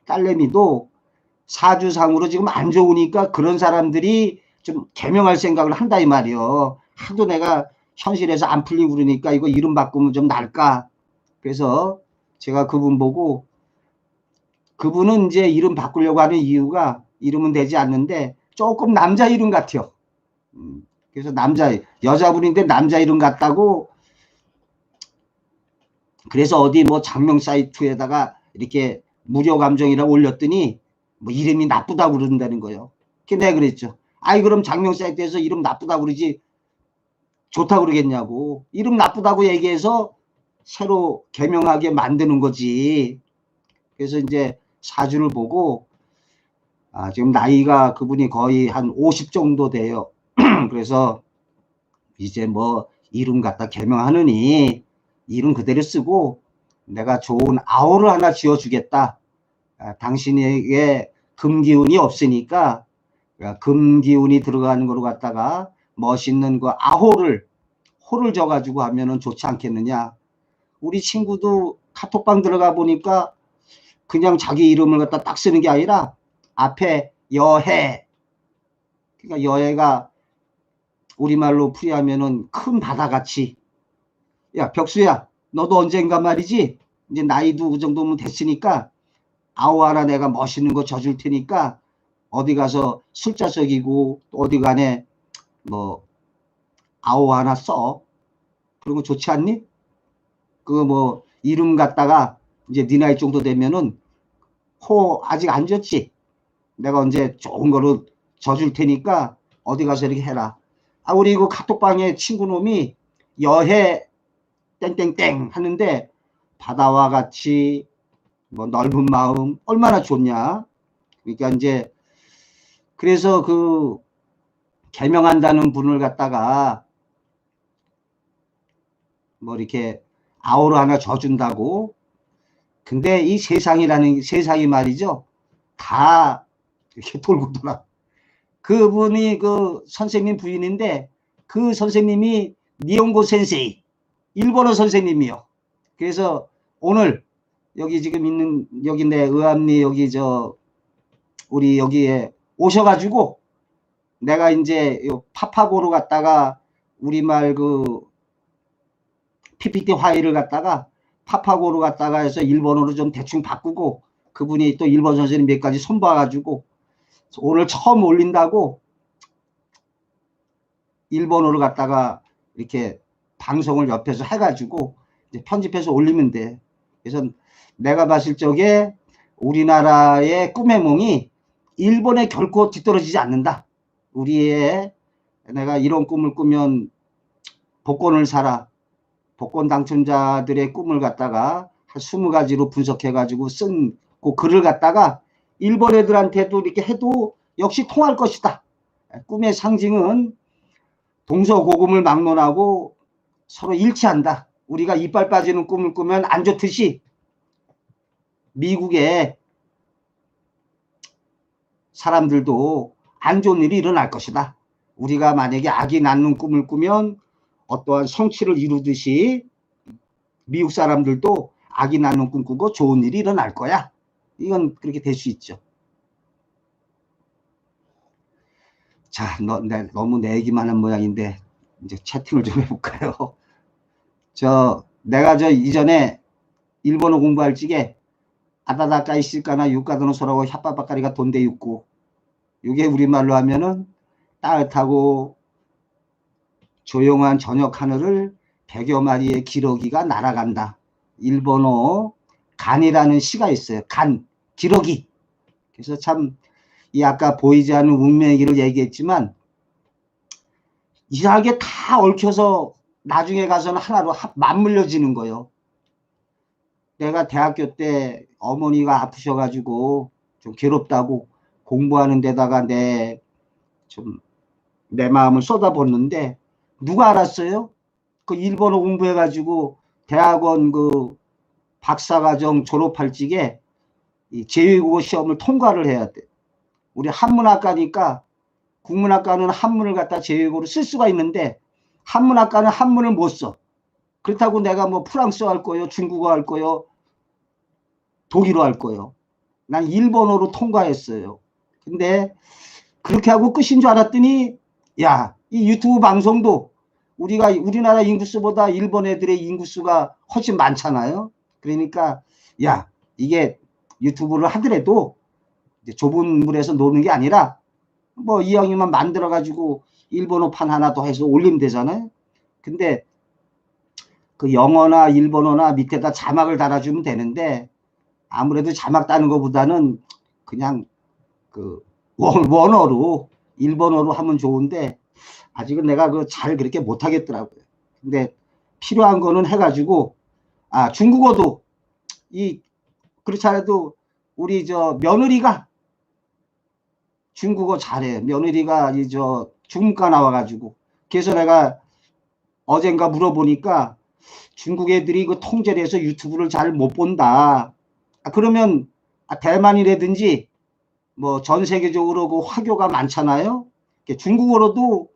딸내미도 사주상으로 지금 안 좋으니까 그런 사람들이 좀 개명할 생각을 한다 이 말이요. 하도 내가 현실에서 안 풀리고 그러니까 이거 이름 바꾸면 좀 나을까. 그래서 제가 그분 보고, 그분은 이제 이름 바꾸려고 하는 이유가, 이름은 되지 않는데 조금 남자 이름 같아요. 그래서 여자분인데 남자 이름 같다고. 그래서 어디 뭐 장명 사이트에다가 이렇게 무료 감정이라고 올렸더니 뭐 이름이 나쁘다고 그런다는 거예요. 내가 그랬죠. 아이, 그럼 장명 사이트에서 이름 나쁘다고 그러지 좋다고 그러겠냐고. 이름 나쁘다고 얘기해서 새로 개명하게 만드는 거지. 그래서 이제 사주를 보고, 지금 나이가 그분이 거의 한 50 정도 돼요. 그래서 이제 뭐 이름 갖다 개명하느니 이름 그대로 쓰고 내가 좋은 아호를 하나 지어주겠다. 당신에게 금기운이 없으니까 금기운이 들어가는 거로 갖다가 멋있는 그 호를 져가지고 하면은 좋지 않겠느냐. 우리 친구도 카톡방 들어가 보니까 그냥 자기 이름을 갖다 딱 쓰는 게 아니라 앞에 여해, 그러니까 여해가 우리말로 풀이하면은 큰 바다같이. 야, 벽수야, 너도 언젠가 말이지, 이제 나이도 그 정도면 됐으니까 아우 하나 내가 멋있는 거 져줄 테니까 어디 가서 술자석이고 어디 간에 뭐 아오 하나 써. 그런 거 좋지 않니? 그 뭐 이름 갖다가 이제 네 나이 정도 되면은 코 아직 안 졌지? 내가 언제 좋은 거로 져줄 테니까 어디 가서 이렇게 해라. 아, 우리 그 카톡방에 친구 놈이 여해 땡땡땡 하는데 바다와 같이 뭐 넓은 마음 얼마나 좋냐. 그러니까 이제 그래서 그 개명한다는 분을 갖다가 뭐 이렇게 아우를 하나 져준다고. 근데 이 세상이 말이죠. 다 이렇게 돌고 돌아. 그분이 그 선생님 부인인데 그 선생님이 니혼고 센세이 일본어 선생님이요. 그래서 오늘 여기 지금 있는 여기 내 의암리 여기 저 우리 여기에 오셔가지고 내가 이제 파파고로 갔다가 우리말 그 PPT 화일을 갖다가 파파고로 갔다가 해서 일본어로 좀 대충 바꾸고 그분이 또 일본 선생님 몇 가지 손봐가지고 오늘 처음 올린다고 일본어로 갖다가 이렇게 방송을 옆에서 해가지고 이제 편집해서 올리면 돼. 그래서 내가 봤을 적에 우리나라의 꿈의 몽이 일본에 결코 뒤떨어지지 않는다. 우리의 내가 이런 꿈을 꾸면 복권을 사라. 복권 당첨자들의 꿈을 갖다가 한 20가지로 분석해가지고 쓴 그 글을 갖다가 일본 애들한테도 이렇게 해도 역시 통할 것이다. 꿈의 상징은 동서고금을 막론하고 서로 일치한다. 우리가 이빨 빠지는 꿈을 꾸면 안 좋듯이 미국의 사람들도 안 좋은 일이 일어날 것이다. 우리가 만약에 아기 낳는 꿈을 꾸면 어떠한 성취를 이루듯이 미국 사람들도 아기 낳는 꿈 꾸고 좋은 일이 일어날 거야. 이건 그렇게 될 수 있죠. 자, 너무 내 얘기만 한 모양인데 이제 채팅을 좀 해볼까요? 내가 이전에 일본어 공부할 적에 아다다까 있을까나 육가도노소라고 혓바바까리가 돈데 있고 이게 우리말로 하면은 따뜻하고 조용한 저녁 하늘을 100여 마리의 기러기가 날아간다. 일본어 간이라는 시가 있어요. 간, 기러기. 그래서 참 이 아까 보이지 않는 운명의 길을 얘기했지만 이상하게 다 얽혀서 나중에 가서는 하나로 맞물려지는 거예요. 내가 대학교 때 어머니가 아프셔가지고 좀 괴롭다고 공부하는 데다가 내 마음을 쏟아붓는데 누가 알았어요? 그 일본어 공부해가지고 대학원 그 박사과정 졸업할 적에 이 제2국어 시험을 통과를 해야 돼. 우리 한문학과니까 국문학과는 한문을 갖다 제2국어로 쓸 수가 있는데 한문학과는 한문을 못 써. 그렇다고 내가 뭐 프랑스어 할 거요, 중국어 할 거요, 독일어 할 거요. 난 일본어로 통과했어요. 근데 그렇게 하고 끝인 줄 알았더니 야, 이 유튜브 방송도 우리나라 인구수보다 일본 애들의 인구수가 훨씬 많잖아요. 그러니까 야, 이게 유튜브를 하더라도 좁은 물에서 노는 게 아니라 뭐 이왕이면 만들어 가지고 일본어판 하나 더 해서 올리면 되잖아요. 근데 그 영어나 일본어나 밑에다 자막을 달아주면 되는데 아무래도 자막 따는 것보다는 그냥 그 원어로 일본어로 하면 좋은데 아직은 내가 잘 그렇게 못하겠더라고요. 근데 필요한 거는 해가지고 중국어도 그렇지 않아도 우리 며느리가 중국어 잘해. 며느리가 중문과 나와가지고 그래서 내가 어젠가 물어보니까 중국 애들이 그 통제를 해서 유튜브를 잘 못 본다. 그러면 대만이라든지 뭐 전 세계적으로 그 화교가 많잖아요. 중국어로도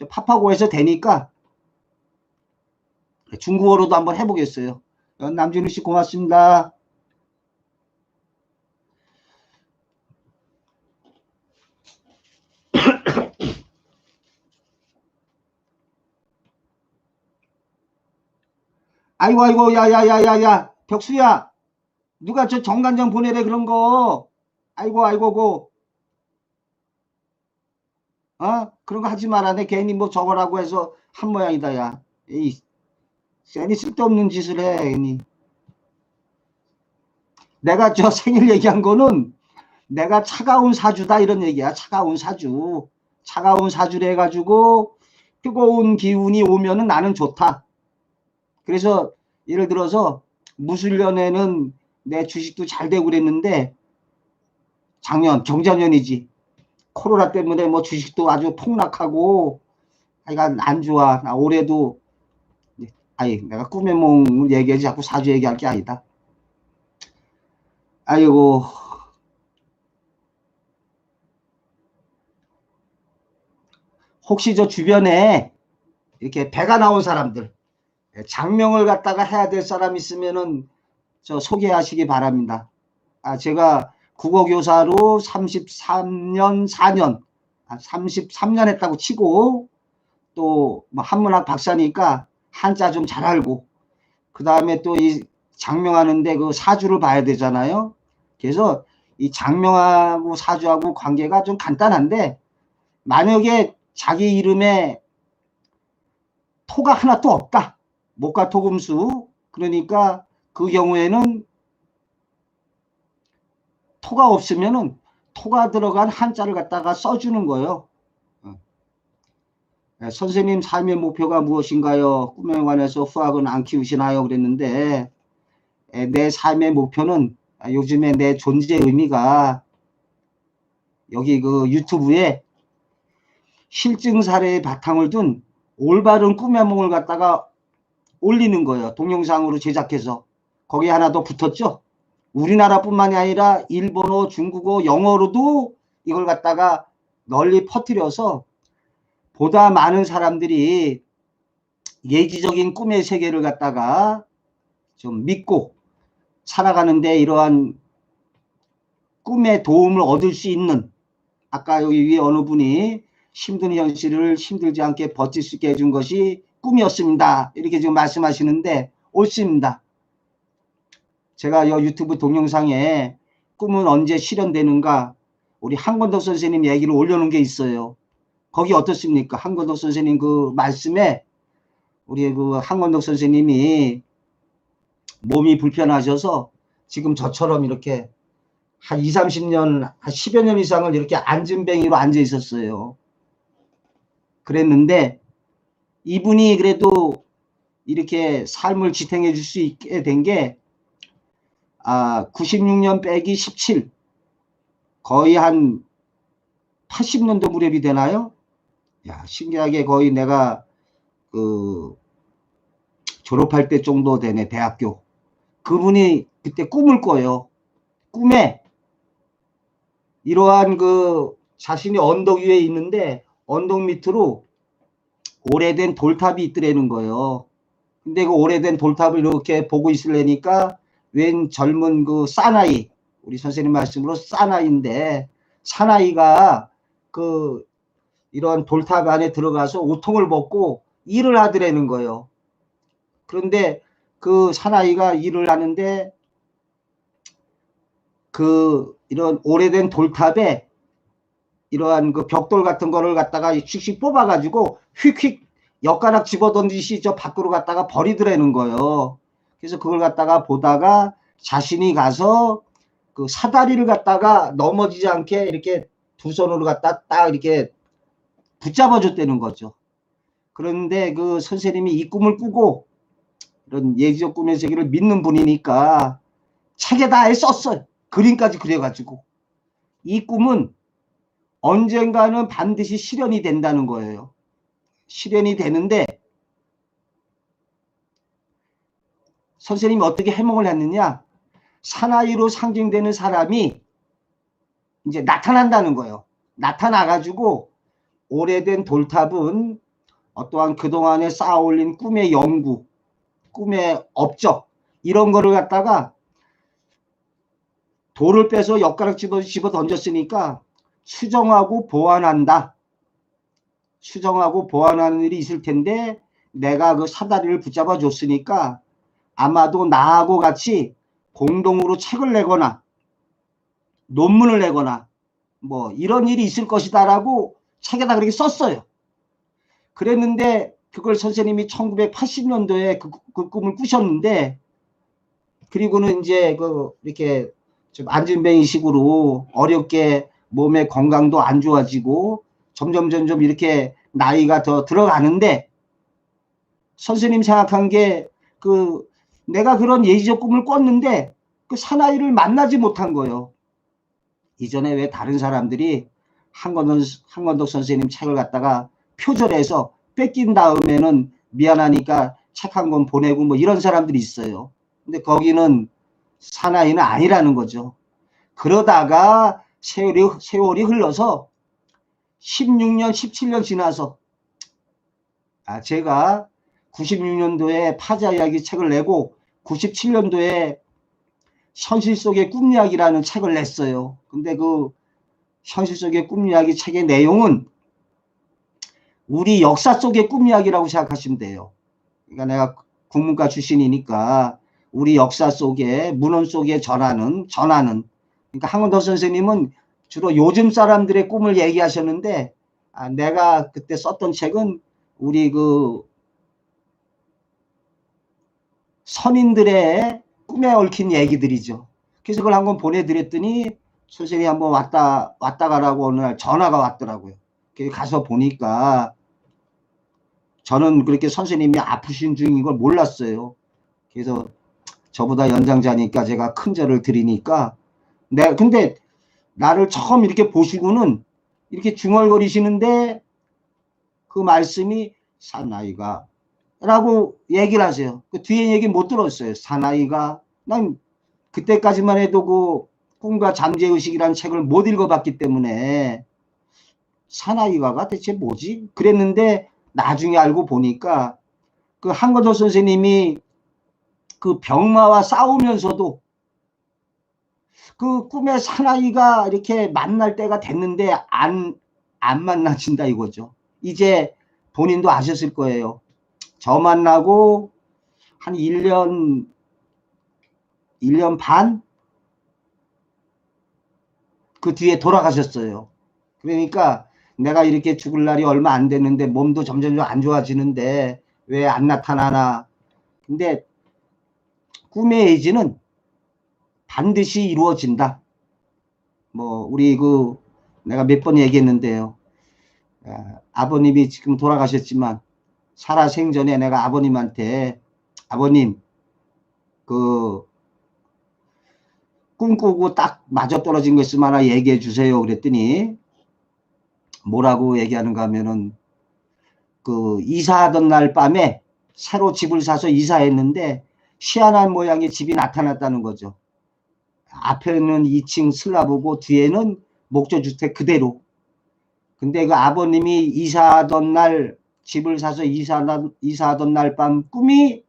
파파고에서 되니까 중국어로도 한번 해보겠어요. 남진우 씨 고맙습니다. 아이고 야야야야야 벽수야 누가 저 정관장 보내래 그런 거. 아이고 그런 거 하지 마라. 내 괜히 뭐 저거라고 해서 한 모양이다, 야. 에이, 괜히 쓸데없는 짓을 해, 괜히. 내가 저 생일 얘기한 거는 내가 차가운 사주다 이런 얘기야. 차가운 사주. 차가운 사주를 해가지고 뜨거운 기운이 오면은 나는 좋다. 그래서 예를 들어서 무술년에는 내 주식도 잘 되고 그랬는데 작년, 경자년이지. 코로나 때문에 뭐 주식도 아주 폭락하고 하여간 안 좋아. 나 올해도 아니 내가 꿈의夢 얘기하지 자꾸 사주 얘기할 게 아니다. 아이고. 혹시 저 주변에 이렇게 배가 나온 사람들 장명을 갖다가 해야 될 사람 있으면은 저 소개하시기 바랍니다. 제가 국어교사로 33년 4년 33년 했다고 치고 또 뭐 한문학 박사니까 한자 좀 잘 알고 그 다음에 또 이 장명하는데 그 사주를 봐야 되잖아요. 그래서 이 장명하고 사주하고 관계가 좀 간단한데 만약에 자기 이름에 토가 하나도 없다. 목과 토금수. 그러니까 그 경우에는 토가 없으면은 토가 들어간 한자를 갖다가 써주는 거예요. 선생님 삶의 목표가 무엇인가요? 꿈에 관해서 후학은 안 키우시나요? 그랬는데 내 삶의 목표는 요즘에 내 존재 의미가 여기 그 유튜브에 실증 사례의 바탕을 둔 올바른 꿈의梦을 갖다가 올리는 거예요. 동영상으로 제작해서. 거기 하나 더 붙었죠. 우리나라뿐만이 아니라 일본어, 중국어, 영어로도 이걸 갖다가 널리 퍼뜨려서 보다 많은 사람들이 예지적인 꿈의 세계를 갖다가 좀 믿고 살아가는데 이러한 꿈의 도움을 얻을 수 있는 아까 여기 위에 어느 분이 힘든 현실을 힘들지 않게 버틸 수 있게 해준 것이 꿈이었습니다. 이렇게 지금 말씀하시는데 옳습니다. 제가 이 유튜브 동영상에 꿈은 언제 실현되는가 우리 한권덕 선생님 얘기를 올려놓은 게 있어요. 거기 어떻습니까? 한권덕 선생님 그 말씀에 우리 그 한권덕 선생님이 몸이 불편하셔서 지금 저처럼 이렇게 한 20, 30년, 한 10여 년 이상을 이렇게 앉은뱅이로 앉아 있었어요. 그랬는데 이분이 그래도 이렇게 삶을 지탱해 줄 수 있게 된 게 96년 빼기 17 거의 한 80년도 무렵이 되나요? 야, 신기하게 거의 내가 그 졸업할 때 정도 되네, 대학교. 그분이 그때 꿈을 꿔요. 꿈에 이러한 그 자신이 언덕 위에 있는데 언덕 밑으로 오래된 돌탑이 있더라는 거예요. 근데 그 오래된 돌탑을 이렇게 보고 있으려니까 웬 젊은 그 사나이, 우리 선생님 말씀으로 사나이인데 사나이가 그 이런 돌탑 안에 들어가서 우통을 벗고 일을 하더라는 거예요. 그런데 그 사나이가 일을 하는데 그 이런 오래된 돌탑에 이러한 그 벽돌 같은 거를 갖다가 휙휙 뽑아가지고 휙휙 엿가락 집어던지시 저 밖으로 갖다가 버리더라는 거예요. 그래서 그걸 갖다가 보다가 자신이 가서 그 사다리를 갖다가 넘어지지 않게 이렇게 두 손으로 갖다 딱 이렇게 붙잡아 줬다는 거죠. 그런데 그 선생님이 이 꿈을 꾸고 이런 예지적 꿈의 세계를 믿는 분이니까 책에다 썼어요. 그림까지 그려가지고. 이 꿈은 언젠가는 반드시 실현이 된다는 거예요. 실현이 되는데 선생님이 어떻게 해몽을 했느냐. 사나이로 상징되는 사람이 이제 나타난다는 거예요. 나타나가지고 오래된 돌탑은 어떠한 그동안에 쌓아올린 꿈의 연구, 꿈의 업적 이런 거를 갖다가 돌을 빼서 엿가락 집어 던졌으니까 수정하고 보완한다. 수정하고 보완하는 일이 있을 텐데 내가 그 사다리를 붙잡아 줬으니까 아마도 나하고 같이 공동으로 책을 내거나 논문을 내거나 뭐 이런 일이 있을 것이다 라고 책에다 그렇게 썼어요. 그랬는데 그걸 선생님이 1980년도에 그 꿈을 꾸셨는데, 그리고는 이제 이렇게 좀 안진뱅이식으로 어렵게 몸의 건강도 안 좋아지고 점점 이렇게 나이가 더 들어가는데, 선생님 생각한 게 내가 그런 예지적 꿈을 꿨는데 그 사나이를 만나지 못한 거예요. 이전에 왜 다른 사람들이 한건덕 선생님 책을 갖다가 표절해서 뺏긴 다음에는 미안하니까 책 한 권 보내고 뭐 이런 사람들이 있어요. 근데 거기는 사나이는 아니라는 거죠. 그러다가 세월이 흘러서 16년, 17년 지나서 제가 96년도에 파자 이야기 책을 내고 97년도에 현실 속의 꿈 이야기라는 책을 냈어요. 근데 그 현실 속의 꿈 이야기 책의 내용은 우리 역사 속의 꿈 이야기라고 생각하시면 돼요. 그러니까 내가 국문과 출신이니까 우리 역사 속에 문헌 속에 전하는 그러니까 한건덕 선생님은 주로 요즘 사람들의 꿈을 얘기하셨는데 내가 그때 썼던 책은 우리 선인들의 꿈에 얽힌 얘기들이죠. 그래서 그걸 한번 보내드렸더니 선생님이 한번 왔다 가라고 어느 날 전화가 왔더라고요. 그래서 가서 보니까 저는 그렇게 선생님이 아프신 중인 걸 몰랐어요. 그래서 저보다 연장자니까 제가 큰 절을 드리니까 근데 나를 처음 이렇게 보시고는 이렇게 중얼거리시는데 그 말씀이 사나이가 라고 얘기를 하세요. 그 뒤에 얘기 못 들었어요. 사나이가. 난 그때까지만 해도 그 꿈과 잠재의식이라는 책을 못 읽어봤기 때문에 사나이가가 대체 뭐지? 그랬는데 나중에 알고 보니까 그 한건덕 선생님이 그 병마와 싸우면서도 그 꿈의 사나이가 이렇게 만날 때가 됐는데 안 만나진다 이거죠. 이제 본인도 아셨을 거예요. 저 만나고 한 1년 반? 그 뒤에 돌아가셨어요. 그러니까 내가 이렇게 죽을 날이 얼마 안 됐는데 몸도 점점 안 좋아지는데 왜 안 나타나나. 근데 꿈의 예지는 반드시 이루어진다. 뭐 우리 내가 몇 번 얘기했는데요. 아버님이 지금 돌아가셨지만 살아생전에 내가 아버님한테 아버님 꿈꾸고 딱 맞아떨어진 거 있으면 하나 얘기해 주세요. 그랬더니 뭐라고 얘기하는가 하면은 이사하던 날 밤에 새로 집을 사서 이사했는데 희한한 모양의 집이 나타났다는 거죠. 앞에는 2층 슬라브고 뒤에는 목조주택 그대로. 근데 그 아버님이 이사하던 날 집을 사서 이사하던 날 밤 꿈이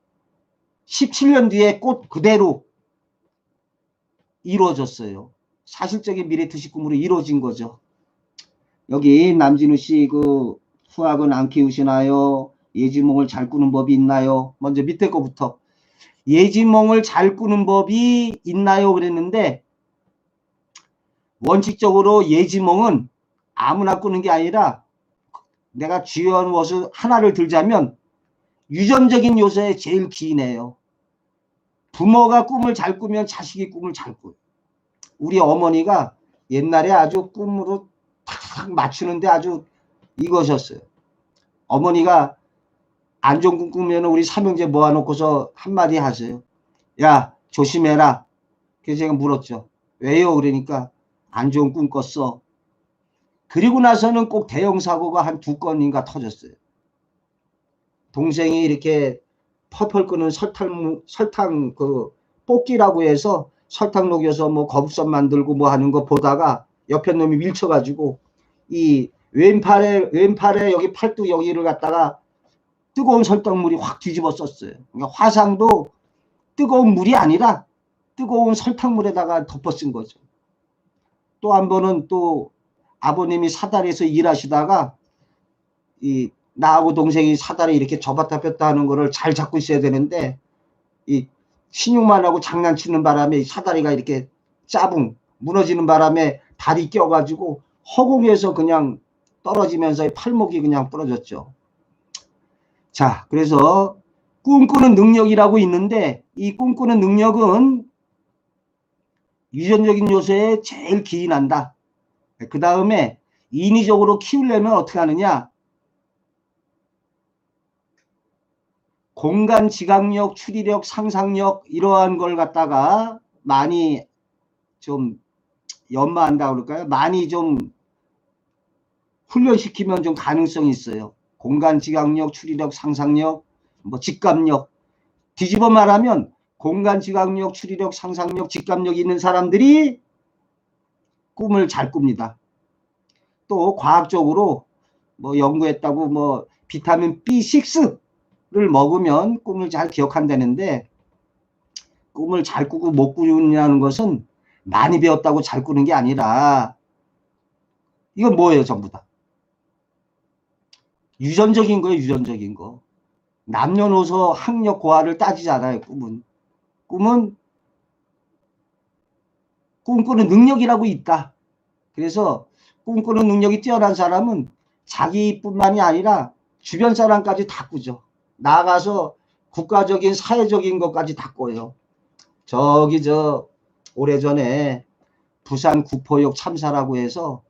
17년 뒤에 꼭 그대로 이루어졌어요. 사실적인 미래투시 꿈으로 이루어진 거죠. 여기 남진우 씨 후학은 안 키우시나요? 예지몽을 잘 꾸는 법이 있나요? 먼저 밑에 거부터. 예지몽을 잘 꾸는 법이 있나요? 그랬는데 원칙적으로 예지몽은 아무나 꾸는 게 아니라 내가 주요한 것을 하나를 들자면 유전적인 요소에 제일 기인해요. 부모가 꿈을 잘 꾸면 자식이 꿈을 잘 꿔요. 우리 어머니가 옛날에 아주 꿈으로 탁 맞추는데 아주 이것이었어요. 어머니가 안 좋은 꿈 꾸면 우리 삼형제 모아놓고서 한마디 하세요. 야 조심해라. 그래서 제가 물었죠. 왜요? 그러니까 안 좋은 꿈 꿨어. 그리고 나서는 꼭 대형 사고가 한 2건인가 터졌어요. 동생이 이렇게 펄펄 끄는 설탕 뽑기라고 해서 설탕 녹여서 뭐 거북선 만들고 뭐 하는 거 보다가 옆에 놈이 밀쳐가지고 이 왼팔에 여기 팔뚝 여기를 갖다가 뜨거운 설탕물이 확 뒤집어 썼어요. 그러니까 화상도 뜨거운 물이 아니라 뜨거운 설탕물에다가 덮어 쓴 거죠. 또 한 번은 또 아버님이 사다리에서 일하시다가 나하고 동생이 사다리 이렇게 접었다 폈다 하는 거를 잘 잡고 있어야 되는데 신용만 하고 장난치는 바람에 사다리가 이렇게 무너지는 바람에 다리 껴가지고 허공에서 그냥 떨어지면서 팔목이 그냥 부러졌죠. 자, 그래서 꿈꾸는 능력이라고 있는데 이 꿈꾸는 능력은 유전적인 요소에 제일 기인한다. 그 다음에 인위적으로 키우려면 어떻게 하느냐? 공간 지각력, 추리력, 상상력 이러한 걸 갖다가 많이 좀 연마한다 그럴까요? 많이 좀 훈련시키면 좀 가능성이 있어요. 공간 지각력, 추리력, 상상력, 뭐 직감력. 뒤집어 말하면 공간 지각력, 추리력, 상상력, 직감력 있는 사람들이 꿈을 잘 꿉니다. 또 과학적으로 뭐 연구했다고 뭐 비타민 B6를 먹으면 꿈을 잘 기억한다는데 꿈을 잘 꾸고 못 꾸느냐는 것은 많이 배웠다고 잘 꾸는 게 아니라 이건 뭐예요? 전부 다 유전적인 거예요. 유전적인 거. 남녀노소 학력 고하를 따지지 않아요. 꿈은 꿈꾸는 능력이라고 있다. 그래서 꿈꾸는 능력이 뛰어난 사람은 자기뿐만이 아니라 주변 사람까지 다 꾸죠. 나아가서 국가적인 사회적인 것까지 다 꿔요. 저기 오래전에 부산 구포역 참사라고 해서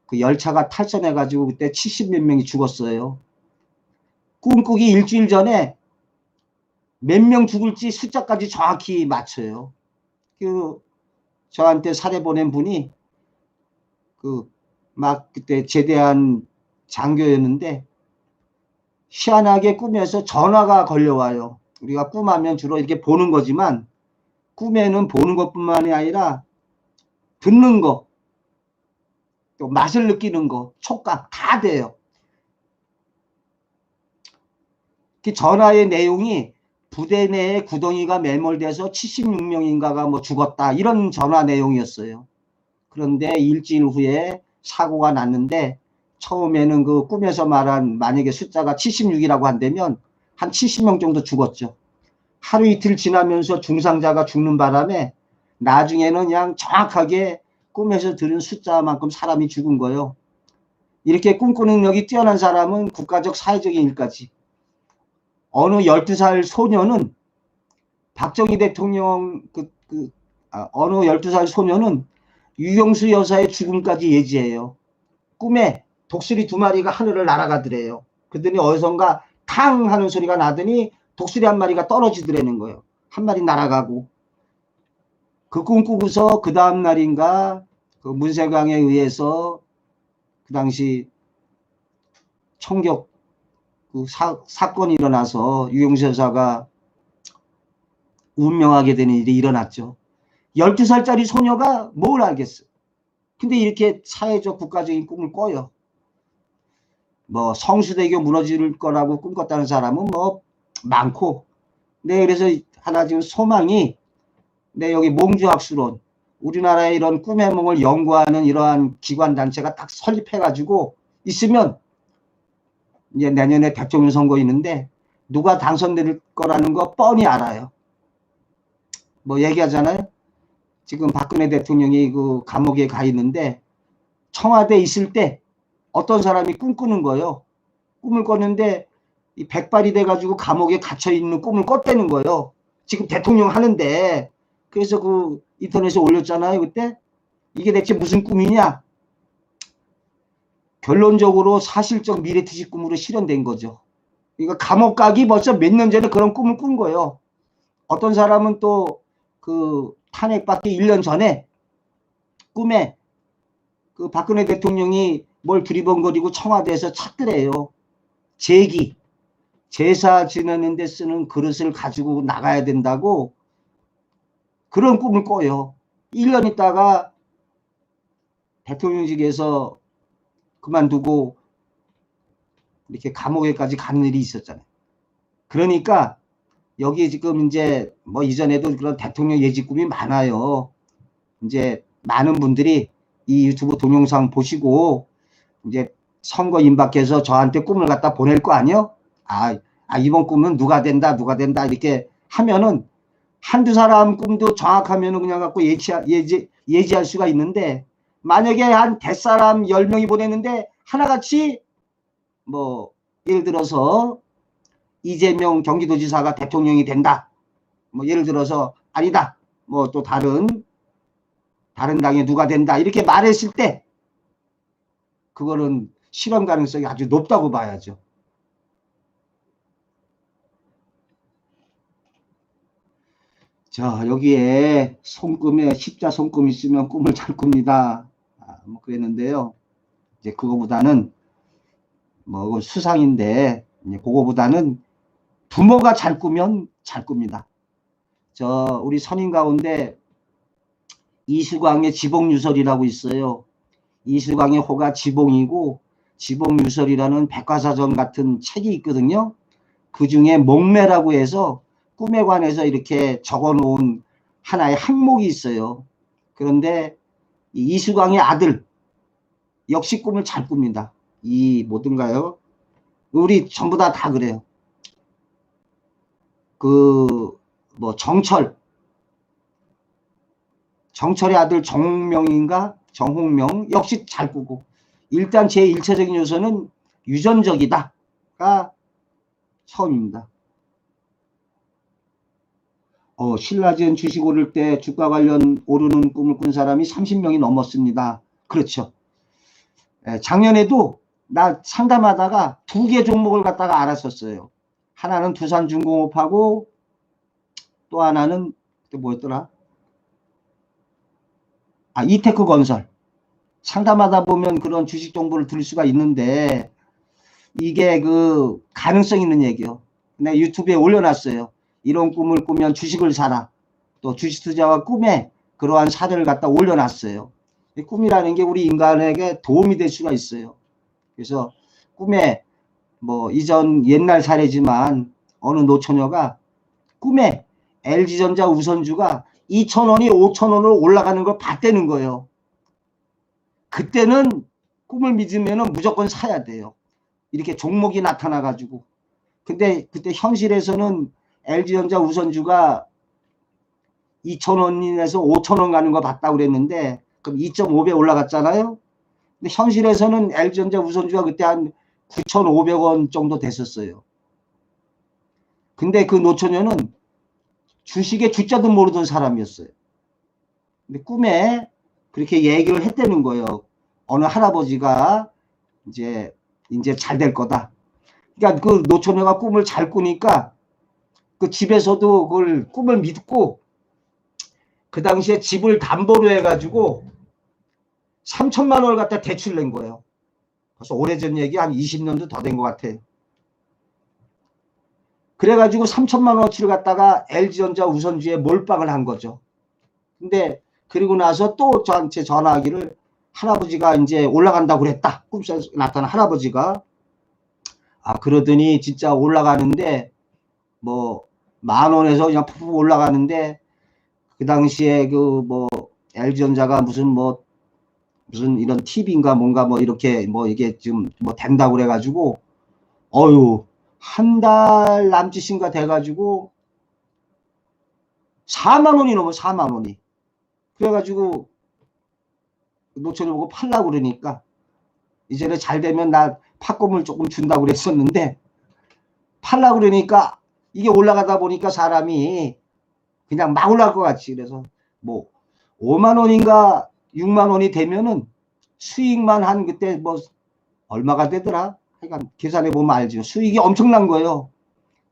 그 열차가 탈선해가지고 그때 70몇 명이 죽었어요. 꿈꾸기 일주일 전에 몇 명 죽을지 숫자까지 정확히 맞춰요. 저한테 사례 보낸 분이 막 그때 제대한 장교였는데 희한하게 꿈에서 전화가 걸려와요. 우리가 꿈하면 주로 이렇게 보는 거지만 꿈에는 보는 것뿐만이 아니라 듣는 거, 또 맛을 느끼는 거, 촉각 다 돼요. 그 전화의 내용이 부대 내에 구덩이가 매몰돼서 76명인가가 뭐 죽었다 이런 전화 내용이었어요. 그런데 일주일 후에 사고가 났는데 처음에는 그 꿈에서 말한 만약에 숫자가 76이라고 한다면 한 70명 정도 죽었죠. 하루 이틀 지나면서 중상자가 죽는 바람에 나중에는 그냥 정확하게 꿈에서 들은 숫자만큼 사람이 죽은 거예요. 이렇게 꿈꾸는 능력이 뛰어난 사람은 국가적 사회적인 일까지. 어느 12살 소녀는 박정희 대통령 어느 12살 소녀는 유경수 여사의 죽음까지 예지해요. 꿈에 독수리 2마리가 하늘을 날아가더래요. 그랬더니 어디선가 탕 하는 소리가 나더니 독수리 1마리가 떨어지더라는 거예요. 1마리 날아가고. 그 꿈 꾸고서 그 다음 날인가 그 문세강에 의해서 그 당시 총격 사건이 일어나서 유경수 여사가 운명하게 되는 일이 일어났죠. 12살짜리 소녀가 뭘 알겠어요. 근데 이렇게 사회적 국가적인 꿈을 꿔요. 뭐 성수대교 무너질 거라고 꿈꿨다는 사람은 뭐 많고. 네, 그래서 하나 지금 소망이 여기 몽주학술원 우리나라의 이런 꿈의夢을 연구하는 이러한 기관 단체가 딱 설립해가지고 있으면 이제 내년에 대통령 선거 있는데 누가 당선될 거라는 거 뻔히 알아요. 뭐 얘기하잖아요. 지금 박근혜 대통령이 그 감옥에 가 있는데 청와대에 있을 때 어떤 사람이 꿈꾸는 거예요. 꿈을 꿨는데 이 백발이 돼가지고 감옥에 갇혀 있는 꿈을 꿨다는 거예요. 지금 대통령 하는데. 그래서 그 인터넷에 올렸잖아요. 그때 이게 대체 무슨 꿈이냐. 결론적으로 사실적 미래투시 꿈으로 실현된 거죠. 이거 감옥 가기 벌써 몇 년 전에 그런 꿈을 꾼 거예요. 어떤 사람은 또 그 탄핵받기 1년 전에 꿈에 그 박근혜 대통령이 뭘 두리번거리고 청와대에서 찾더래요. 제사 지내는데 쓰는 그릇을 가지고 나가야 된다고 그런 꿈을 꿔요. 1년 있다가 대통령직에서 그만두고 이렇게 감옥에까지 가는 일이 있었잖아요. 그러니까 여기 지금 이제 뭐 이전에도 그런 대통령 예지 꿈이 많아요. 이제 많은 분들이 이 유튜브 동영상 보시고 이제 선거 임박해서 저한테 꿈을 갖다 보낼 거 아니요? 이번 꿈은 누가 된다 이렇게 하면은 한두 사람 꿈도 정확하면은 그냥 갖고 예지할 수가 있는데 만약에 한 100사람 10명이 보냈는데 하나같이 뭐 예를 들어서 이재명 경기도지사가 대통령이 된다. 뭐 예를 들어서 아니다. 뭐 또 다른 당에 누가 된다. 이렇게 말했을 때 그거는 실현 가능성이 아주 높다고 봐야죠. 자, 여기에 손금에 십자 손금 있으면 꿈을 잘 꿉니다. 뭐 그랬는데요. 이제 그거보다는 뭐 수상인데 그거보다는 부모가 잘 꾸면 잘 꿉니다. 우리 선임 가운데 이수광의 지봉유설이라고 있어요. 이수광의 호가 지봉이고 지봉유설이라는 백과사전 같은 책이 있거든요. 그 중에 목매라고 해서 꿈에 관해서 이렇게 적어놓은 하나의 항목이 있어요. 그런데 이수광의 아들 역시 꿈을 잘 꿉니다. 이 뭐든가요? 우리 전부 다 그래요. 뭐 정철의 아들 정홍명인가? 정홍명 역시 잘 꾸고 일단 제 1차적인 요소는 유전적이다가 처음입니다. 신라젠 주식 오를 때 주가 관련 오르는 꿈을 꾼 사람이 30명이 넘었습니다. 그렇죠. 작년에도 나 상담하다가 2개 종목을 갖다가 알았었어요. 하나는 두산중공업하고 또 하나는 뭐였더라? 이테크건설. 상담하다 보면 그런 주식 정보를 들을 수가 있는데 이게 그 가능성 있는 얘기요. 내가 유튜브에 올려놨어요. 이런 꿈을 꾸면 주식을 사라. 또 주식 투자와 꿈에 그러한 사례를 갖다 올려놨어요. 꿈이라는 게 우리 인간에게 도움이 될 수가 있어요. 그래서 꿈에 뭐 이전 옛날 사례지만 어느 노처녀가 꿈에 LG전자 우선주가 2,000원이 5,000원으로 올라가는 걸 봤다는 거예요. 그때는 꿈을 믿으면 무조건 사야 돼요. 이렇게 종목이 나타나 가지고. 근데 그때 현실에서는 LG전자 우선주가 2,000원에서 5,000원 가는 거 봤다고 그랬는데 그럼 2.5배 올라갔잖아요. 근데 현실에서는 LG전자 우선주가 그때 한 9,500원 정도 됐었어요. 근데 그 노처녀는 주식의 주자도 모르던 사람이었어요. 근데 꿈에 그렇게 얘기를 했다는 거예요. 어느 할아버지가 이제 잘 될 거다. 그러니까 그 노처녀가 꿈을 잘 꾸니까 그 집에서도 그걸 꿈을 믿고 그 당시에 집을 담보로 해가지고 3천만 원을 갖다 대출 낸 거예요. 벌써 오래전 얘기 한 20년도 더 된 것 같아요. 그래가지고 3천만 원어치를 갖다가 LG전자 우선주에 몰빵을 한 거죠. 근데 그리고 나서 또 저한테 전화하기를 할아버지가 이제 올라간다고 그랬다. 꿈속에 나타난 할아버지가. 그러더니 진짜 올라가는데 뭐 10,000원에서 그냥 푹푹 올라가는데 그 당시에 그 뭐 LG전자가 무슨 이런 TV인가 뭔가 뭐 이렇게 뭐 이게 지금 뭐 된다고 그래가지고 한 달 남짓인가 돼가지고 4만 원이 넘어 4만 원이. 그래가지고 노천을 보고 팔라고 그러니까 이제는 잘 되면 나 팝꿈을 조금 준다고 그랬었는데 팔라고 그러니까 이게 올라가다 보니까 사람이 그냥 막 올라갈 것 같지. 그래서 뭐 5만 원인가 6만 원이 되면은 수익만 한 그때 뭐 얼마가 되더라. 하여간 계산해 보면 알죠. 수익이 엄청난 거예요.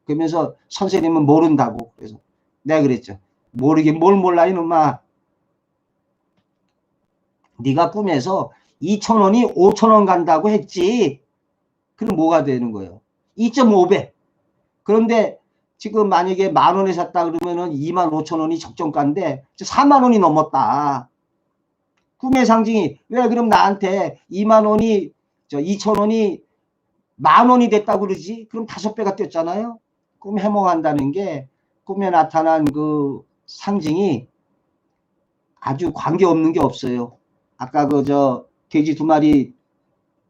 그러면서 선생님은 모른다고. 그래서 내가 그랬죠. 모르긴 뭘 몰라 이놈아. 네가 꿈에서 2,000원이 5,000원 간다고 했지. 그럼 뭐가 되는 거예요? 2.5배. 그런데 지금 만약에 10,000원에 샀다 그러면은 25,000원이 적정가인데 4만 원이 넘었다. 꿈의 상징이 왜 그럼 나한테 2만 원이 2,000원이 10,000원이 됐다고 그러지? 그럼 5배가 뛰었잖아요. 꿈 해몽한다는 게 꿈에 나타난 그 상징이 아주 관계없는 게 없어요. 아까 돼지 2마리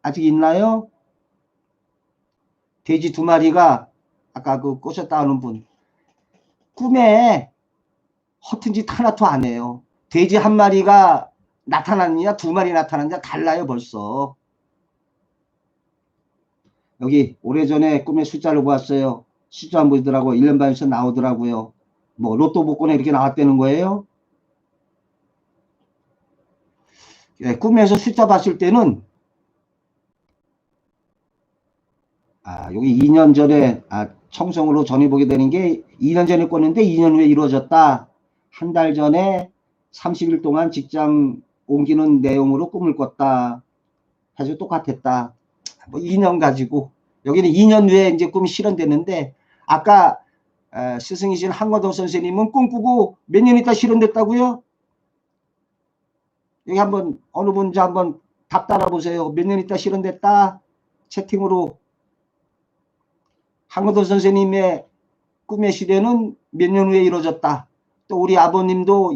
아직 있나요? 돼지 2마리가 아까 꼬셨다 하는 분 꿈에 허튼 짓 하나도 안 해요. 돼지 1마리가 나타났느냐 2마리 나타났느냐 달라요 벌써. 여기 오래전에 꿈의 숫자를 보았어요. 숫자 안 보이더라고. 1년 반에서 나오더라고요. 뭐 로또 복권에 이렇게 나왔다는 거예요. 예, 꿈에서 숫자 봤을 때는 여기 2년 전에 청성으로 전해보게 되는 게 2년 전에 꿨는데 2년 후에 이루어졌다. 한 달 전에 30일 동안 직장 옮기는 내용으로 꿈을 꿨다. 해서 똑같았다. 뭐 2년 가지고 여기는 2년 후에 이제 꿈이 실현됐는데 아까 스승이신 한과동 선생님은 꿈꾸고 몇 년 있다 실현됐다고요? 여기 한번 어느 분인지 한번 답 따라보세요. 몇 년 있다 실현됐다. 채팅으로 한과동 선생님의 꿈의 시대는 몇 년 후에 이루어졌다. 또 우리 아버님도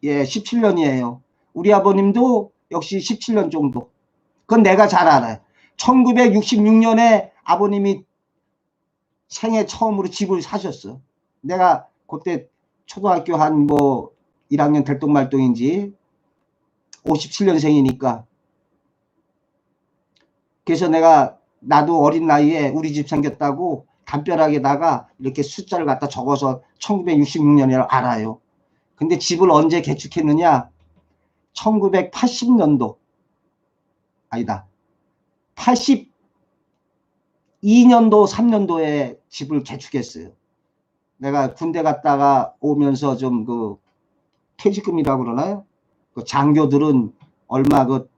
17년이에요. 우리 아버님도 역시 17년 정도. 그건 내가 잘 알아요. 1966년에 아버님이 생애 처음으로 집을 사셨어. 내가 그때 초등학교 한 뭐 1학년 들똥말똥인지 57년생이니까. 그래서 내가 나도 어린 나이에 우리 집 생겼다고 담벼락에다가 이렇게 숫자를 갖다 적어서 1966년이라고 알아요. 근데 집을 언제 개축했느냐? 1980년도 아니다. 82년도 3년도에 집을 개축했어요. 내가 군대 갔다가 오면서 좀 그 퇴직금이라고 그러나요? 그 장교들은 얼마 그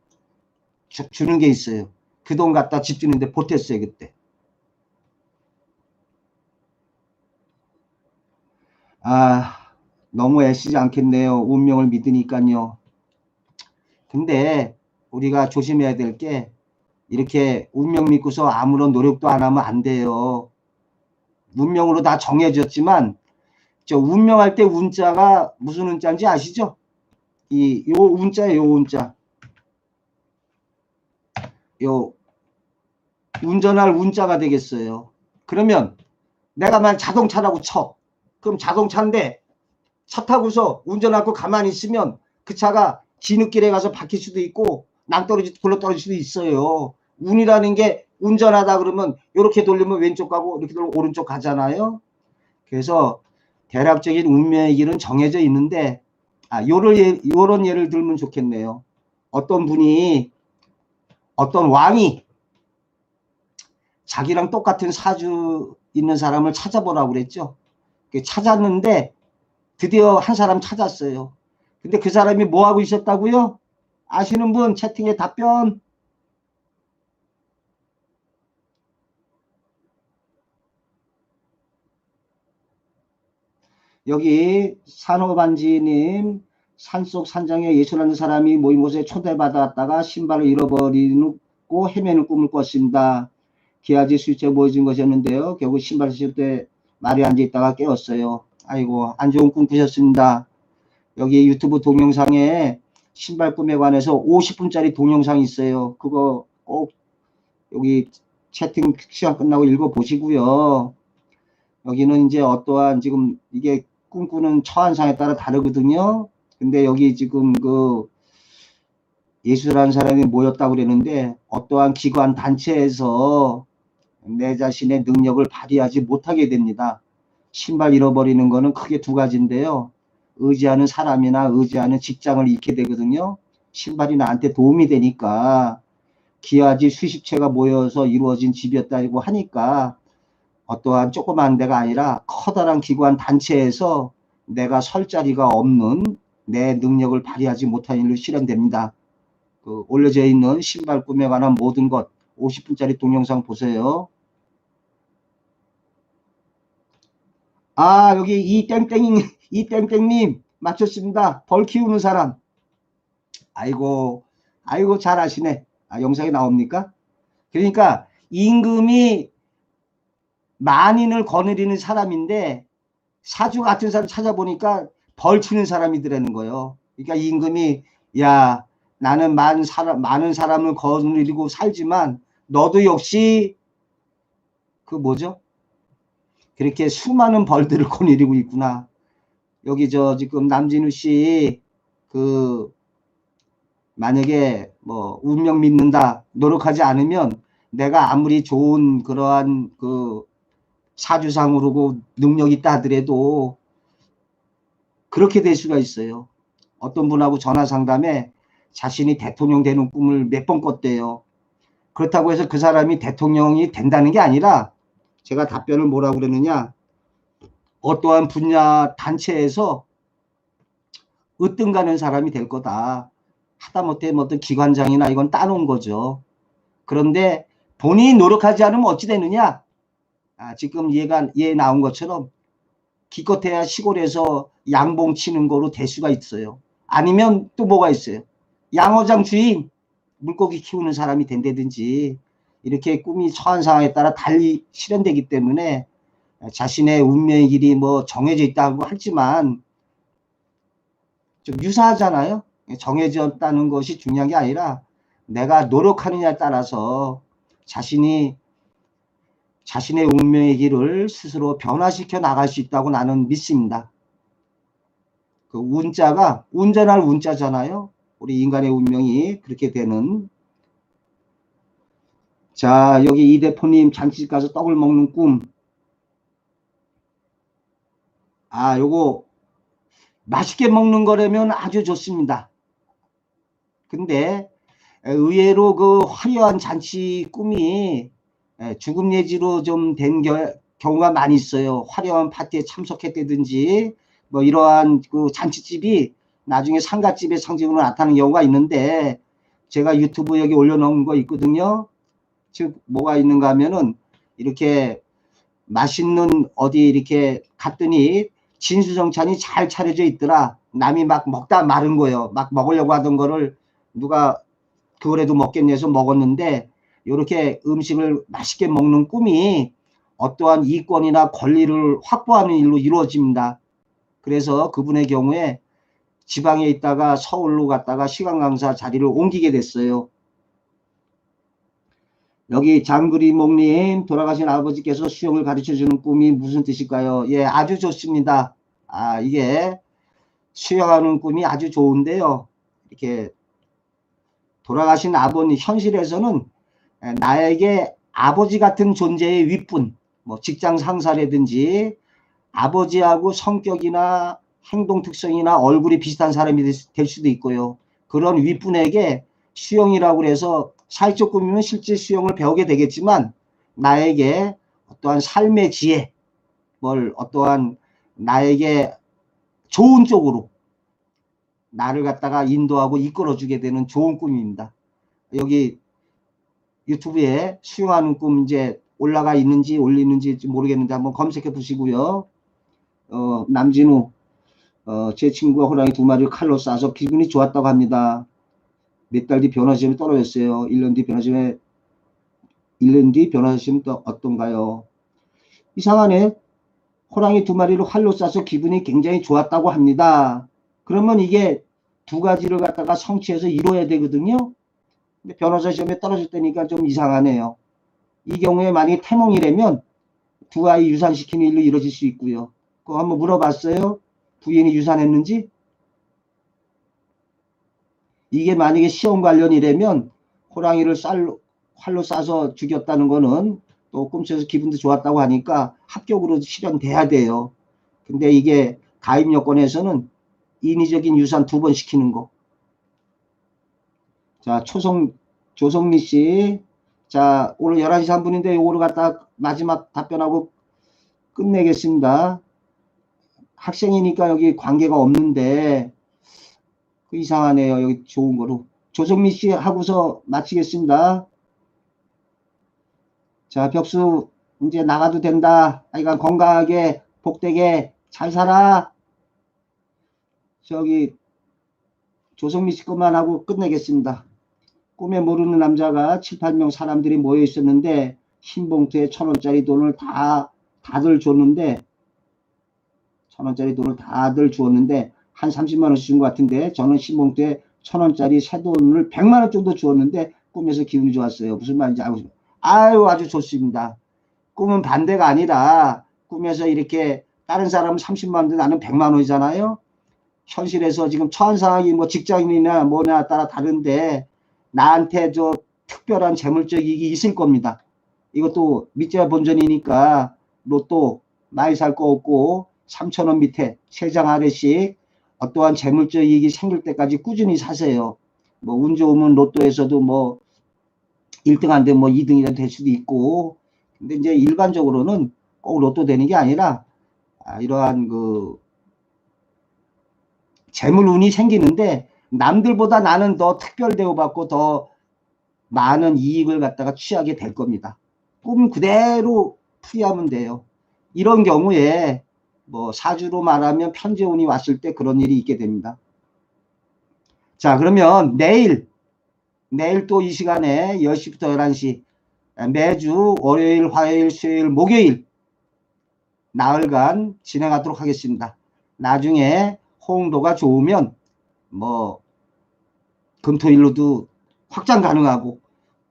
주는 게 있어요. 그 돈 갖다 집 주는데 보탰어요 그때. 너무 애쓰지 않겠네요. 운명을 믿으니까요. 근데 우리가 조심해야 될 게 이렇게 운명 믿고서 아무런 노력도 안 하면 안 돼요. 운명으로 다 정해졌지만 저 운명할 때 운자가 무슨 운자인지 아시죠? 요 운자예요, 요 운자. 요 운전할 운자가 되겠어요. 그러면 내가 만 자동차라고 쳐. 그럼 자동차인데 차 타고서 운전하고 가만히 있으면 그 차가 진흙길에 가서 박힐 수도 있고 낭떠러지 굴러떨어질 수도 있어요. 운이라는 게 운전하다 그러면 이렇게 돌리면 왼쪽 가고 이렇게 돌리면 오른쪽 가잖아요. 그래서 대략적인 운명의 길은 정해져 있는데 요런 예를 들면 좋겠네요. 어떤 분이 어떤 왕이 자기랑 똑같은 사주 있는 사람을 찾아보라고 그랬죠. 찾았는데 드디어 한 사람 찾았어요. 근데 그 사람이 뭐 하고 있었다고요? 아시는 분 채팅에 답변. 여기 산호반지님 산속 산장에 예술하는 사람이 모인 곳에 초대받았다가 신발을 잃어버리고 헤매는 꿈을 꿨습니다. 기아지 수위째 모여진 것이었는데요. 결국 신발 실 때 말이 앉아있다가 깨웠어요. 아이고 안 좋은 꿈 꾸셨습니다. 여기 유튜브 동영상에 신발 꿈에 관해서 50분짜리 동영상이 있어요. 그거 꼭 여기 채팅 시간 끝나고 읽어보시고요. 여기는 이제 어떠한 지금 이게 꿈꾸는 처한상에 따라 다르거든요. 근데 여기 지금 그 예수라는 사람이 모였다고 그랬는데 어떠한 기관 단체에서 내 자신의 능력을 발휘하지 못하게 됩니다. 신발 잃어버리는 거는 크게 두 가지인데요. 의지하는 사람이나 의지하는 직장을 잃게 되거든요. 신발이 나한테 도움이 되니까 기아지 수십 채가 모여서 이루어진 집이었다고 하니까 어떠한 조그만 데가 아니라 커다란 기관 단체에서 내가 설 자리가 없는 내 능력을 발휘하지 못한 일로 실현됩니다. 그 올려져 있는 신발 꿈에 관한 모든 것 50분짜리 동영상 보세요. 여기 이 땡땡님 맞췄습니다. 벌 키우는 사람. 아이고 잘 아시네. 영상에 나옵니까? 그러니까 임금이 만인을 거느리는 사람인데 사주 같은 사람 찾아보니까 벌 치는 사람이더라는 거예요. 그러니까 임금이 야 나는 많은 사람을 거느리고 살지만 너도 역시 그 뭐죠? 그렇게 수많은 벌들을 거느리고 있구나. 여기 지금 남진우 씨 그 만약에 뭐 운명 믿는다 노력하지 않으면 내가 아무리 좋은 그러한 그 사주상으로 능력 있다 하더라도 그렇게 될 수가 있어요. 어떤 분하고 전화 상담에 자신이 대통령 되는 꿈을 몇 번 꿨대요. 그렇다고 해서 그 사람이 대통령이 된다는 게 아니라 제가 답변을 뭐라고 그러느냐, 어떠한 분야 단체에서 으뜸 가는 사람이 될 거다. 하다못해 뭐 어떤 기관장이나 이건 따놓은 거죠. 그런데 본인이 노력하지 않으면 어찌 되느냐? 지금 얘 나온 것처럼 기껏해야 시골에서 양봉 치는 거로 될 수가 있어요. 아니면 또 뭐가 있어요? 양어장 주인, 물고기 키우는 사람이 된다든지 이렇게 꿈이 처한 상황에 따라 달리 실현되기 때문에 자신의 운명의 길이 뭐 정해져 있다고 하지만 좀 유사하잖아요. 정해졌다는 것이 중요한 게 아니라 내가 노력하느냐에 따라서 자신의 운명의 길을 스스로 변화시켜 나갈 수 있다고 나는 믿습니다. 그 운자가 운전할 운자잖아요. 우리 인간의 운명이 그렇게 되는. 자, 여기 이 대표님 잔치집 가서 떡을 먹는 꿈. 요거 맛있게 먹는 거라면 아주 좋습니다. 근데 의외로 그 화려한 잔치 꿈이 죽음 예지로 좀 된 경우가 많이 있어요. 화려한 파티에 참석했다든지 뭐 이러한 그 잔치집이 나중에 상갓집의 상징으로 나타나는 경우가 있는데, 제가 유튜브 여기 올려놓은 거 있거든요. 즉 뭐가 있는가 하면은 이렇게 맛있는 어디 이렇게 갔더니 진수성찬이 잘 차려져 있더라. 남이 막 먹다 마른 거예요. 막 먹으려고 하던 거를 누가 그거라도 먹겠냐 해서 먹었는데, 이렇게 음식을 맛있게 먹는 꿈이 어떠한 이권이나 권리를 확보하는 일로 이루어집니다. 그래서 그분의 경우에 지방에 있다가 서울로 갔다가 시간 강사 자리를 옮기게 됐어요. 여기 장그리목님, 돌아가신 아버지께서 수영을 가르쳐주는 꿈이 무슨 뜻일까요? 예, 아주 좋습니다. 이게 수영하는 꿈이 아주 좋은데요. 이렇게 돌아가신 아버님, 현실에서는 나에게 아버지 같은 존재의 윗분, 뭐 직장 상사라든지 아버지하고 성격이나 행동 특성이나 얼굴이 비슷한 사람이 될 수도 있고요. 그런 윗분에게 수영이라고 해서 사회적 꿈이면 실제 수영을 배우게 되겠지만, 나에게 어떠한 삶의 지혜, 어떠한 나에게 좋은 쪽으로 나를 갖다가 인도하고 이끌어주게 되는 좋은 꿈입니다. 여기 유튜브에 수영하는 꿈 이제 올라가 있는지 올리는지 모르겠는데 한번 검색해 보시고요. 남진우, 제 친구가 호랑이 2마리를 칼로 쏴서 기분이 좋았다고 합니다. 몇 달 뒤 변호사님이 떨어졌어요. 1년 뒤 변호사님은 또 어떤가요? 이상하네. 호랑이 2마리를 활로 쏴서 기분이 굉장히 좋았다고 합니다. 그러면 이게 두 가지를 갖다가 성취해서 이루어야 되거든요. 근데 변호사 시험에 떨어졌다니까 좀 이상하네요. 이 경우에 만약에 태몽이라면 두 아이 유산시키는 일로 이루어질 수 있고요. 그거 한번 물어봤어요? 부인이 유산했는지? 이게 만약에 시험 관련이라면 호랑이를 활로 쏴서 죽였다는 거는 또 꿈속에서 기분도 좋았다고 하니까 합격으로 실현돼야 돼요. 근데 이게 가입 요건에서는 인위적인 유산 2번 시키는 거. 자, 조성미 씨. 자, 오늘 11시 3분인데 요거를 갖다 마지막 답변하고 끝내겠습니다. 학생이니까 여기 관계가 없는데 이상하네요. 여기 좋은 거로. 조성미 씨 하고서 마치겠습니다. 자, 벽수 이제 나가도 된다. 그러니까 건강하게 복되게 잘 살아. 저기 조성미 씨 것만 하고 끝내겠습니다. 꿈에 모르는 남자가 7, 8명 사람들이 모여 있었는데 흰 봉투에 1,000원짜리 돈을 다들 줬는데 1,000원짜리 돈을 다들 주었는데 한 30만 원씩 준 것 같은데, 저는 흰 봉투에 1,000원짜리 새 돈을 100만 원 정도 주었는데 꿈에서 기분이 좋았어요. 무슨 말인지 알고 싶어요. 아주 좋습니다. 꿈은 반대가 아니라 꿈에서 이렇게 다른 사람은 30만 원인데 나는 100만 원이잖아요. 현실에서 지금 처한 상황이 뭐 직장인이나 뭐냐 따라 다른데 나한테 저 특별한 재물적 이익이 있을 겁니다. 이것도 밑자 본전이니까 로또 많이 살 거 없고 3,000원 밑에 3장 아래씩 어떠한 재물적 이익이 생길 때까지 꾸준히 사세요. 뭐 운 좋으면 로또에서도 뭐 1등 안 되면 뭐 2등이라도 될 수도 있고, 근데 이제 일반적으로는 꼭 로또 되는 게 아니라 이러한 그 재물 운이 생기는데 남들보다 나는 더 특별 대우받고 더 많은 이익을 갖다가 취하게 될 겁니다. 꿈 그대로 풀이하면 돼요. 이런 경우에 뭐 사주로 말하면 편재운이 왔을 때 그런 일이 있게 됩니다. 자, 그러면 내일 또 이 시간에 10시부터 11시 매주 월요일, 화요일, 수요일, 목요일 나흘간 진행하도록 하겠습니다. 나중에 호응도가 좋으면 뭐 금토일로도 확장 가능하고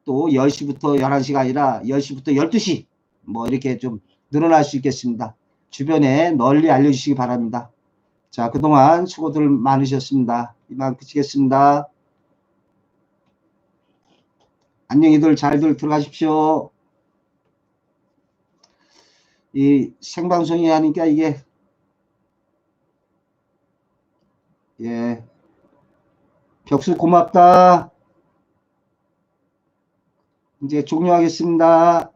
또 10시부터 11시가 아니라 10시부터 12시 뭐 이렇게 좀 늘어날 수 있겠습니다. 주변에 널리 알려주시기 바랍니다. 자, 그동안 수고들 많으셨습니다. 이만 그치겠습니다. 안녕히들 잘들 들어가십시오. 이 생방송이 하니까 이게 예, 벽수 고맙다. 이제 종료하겠습니다.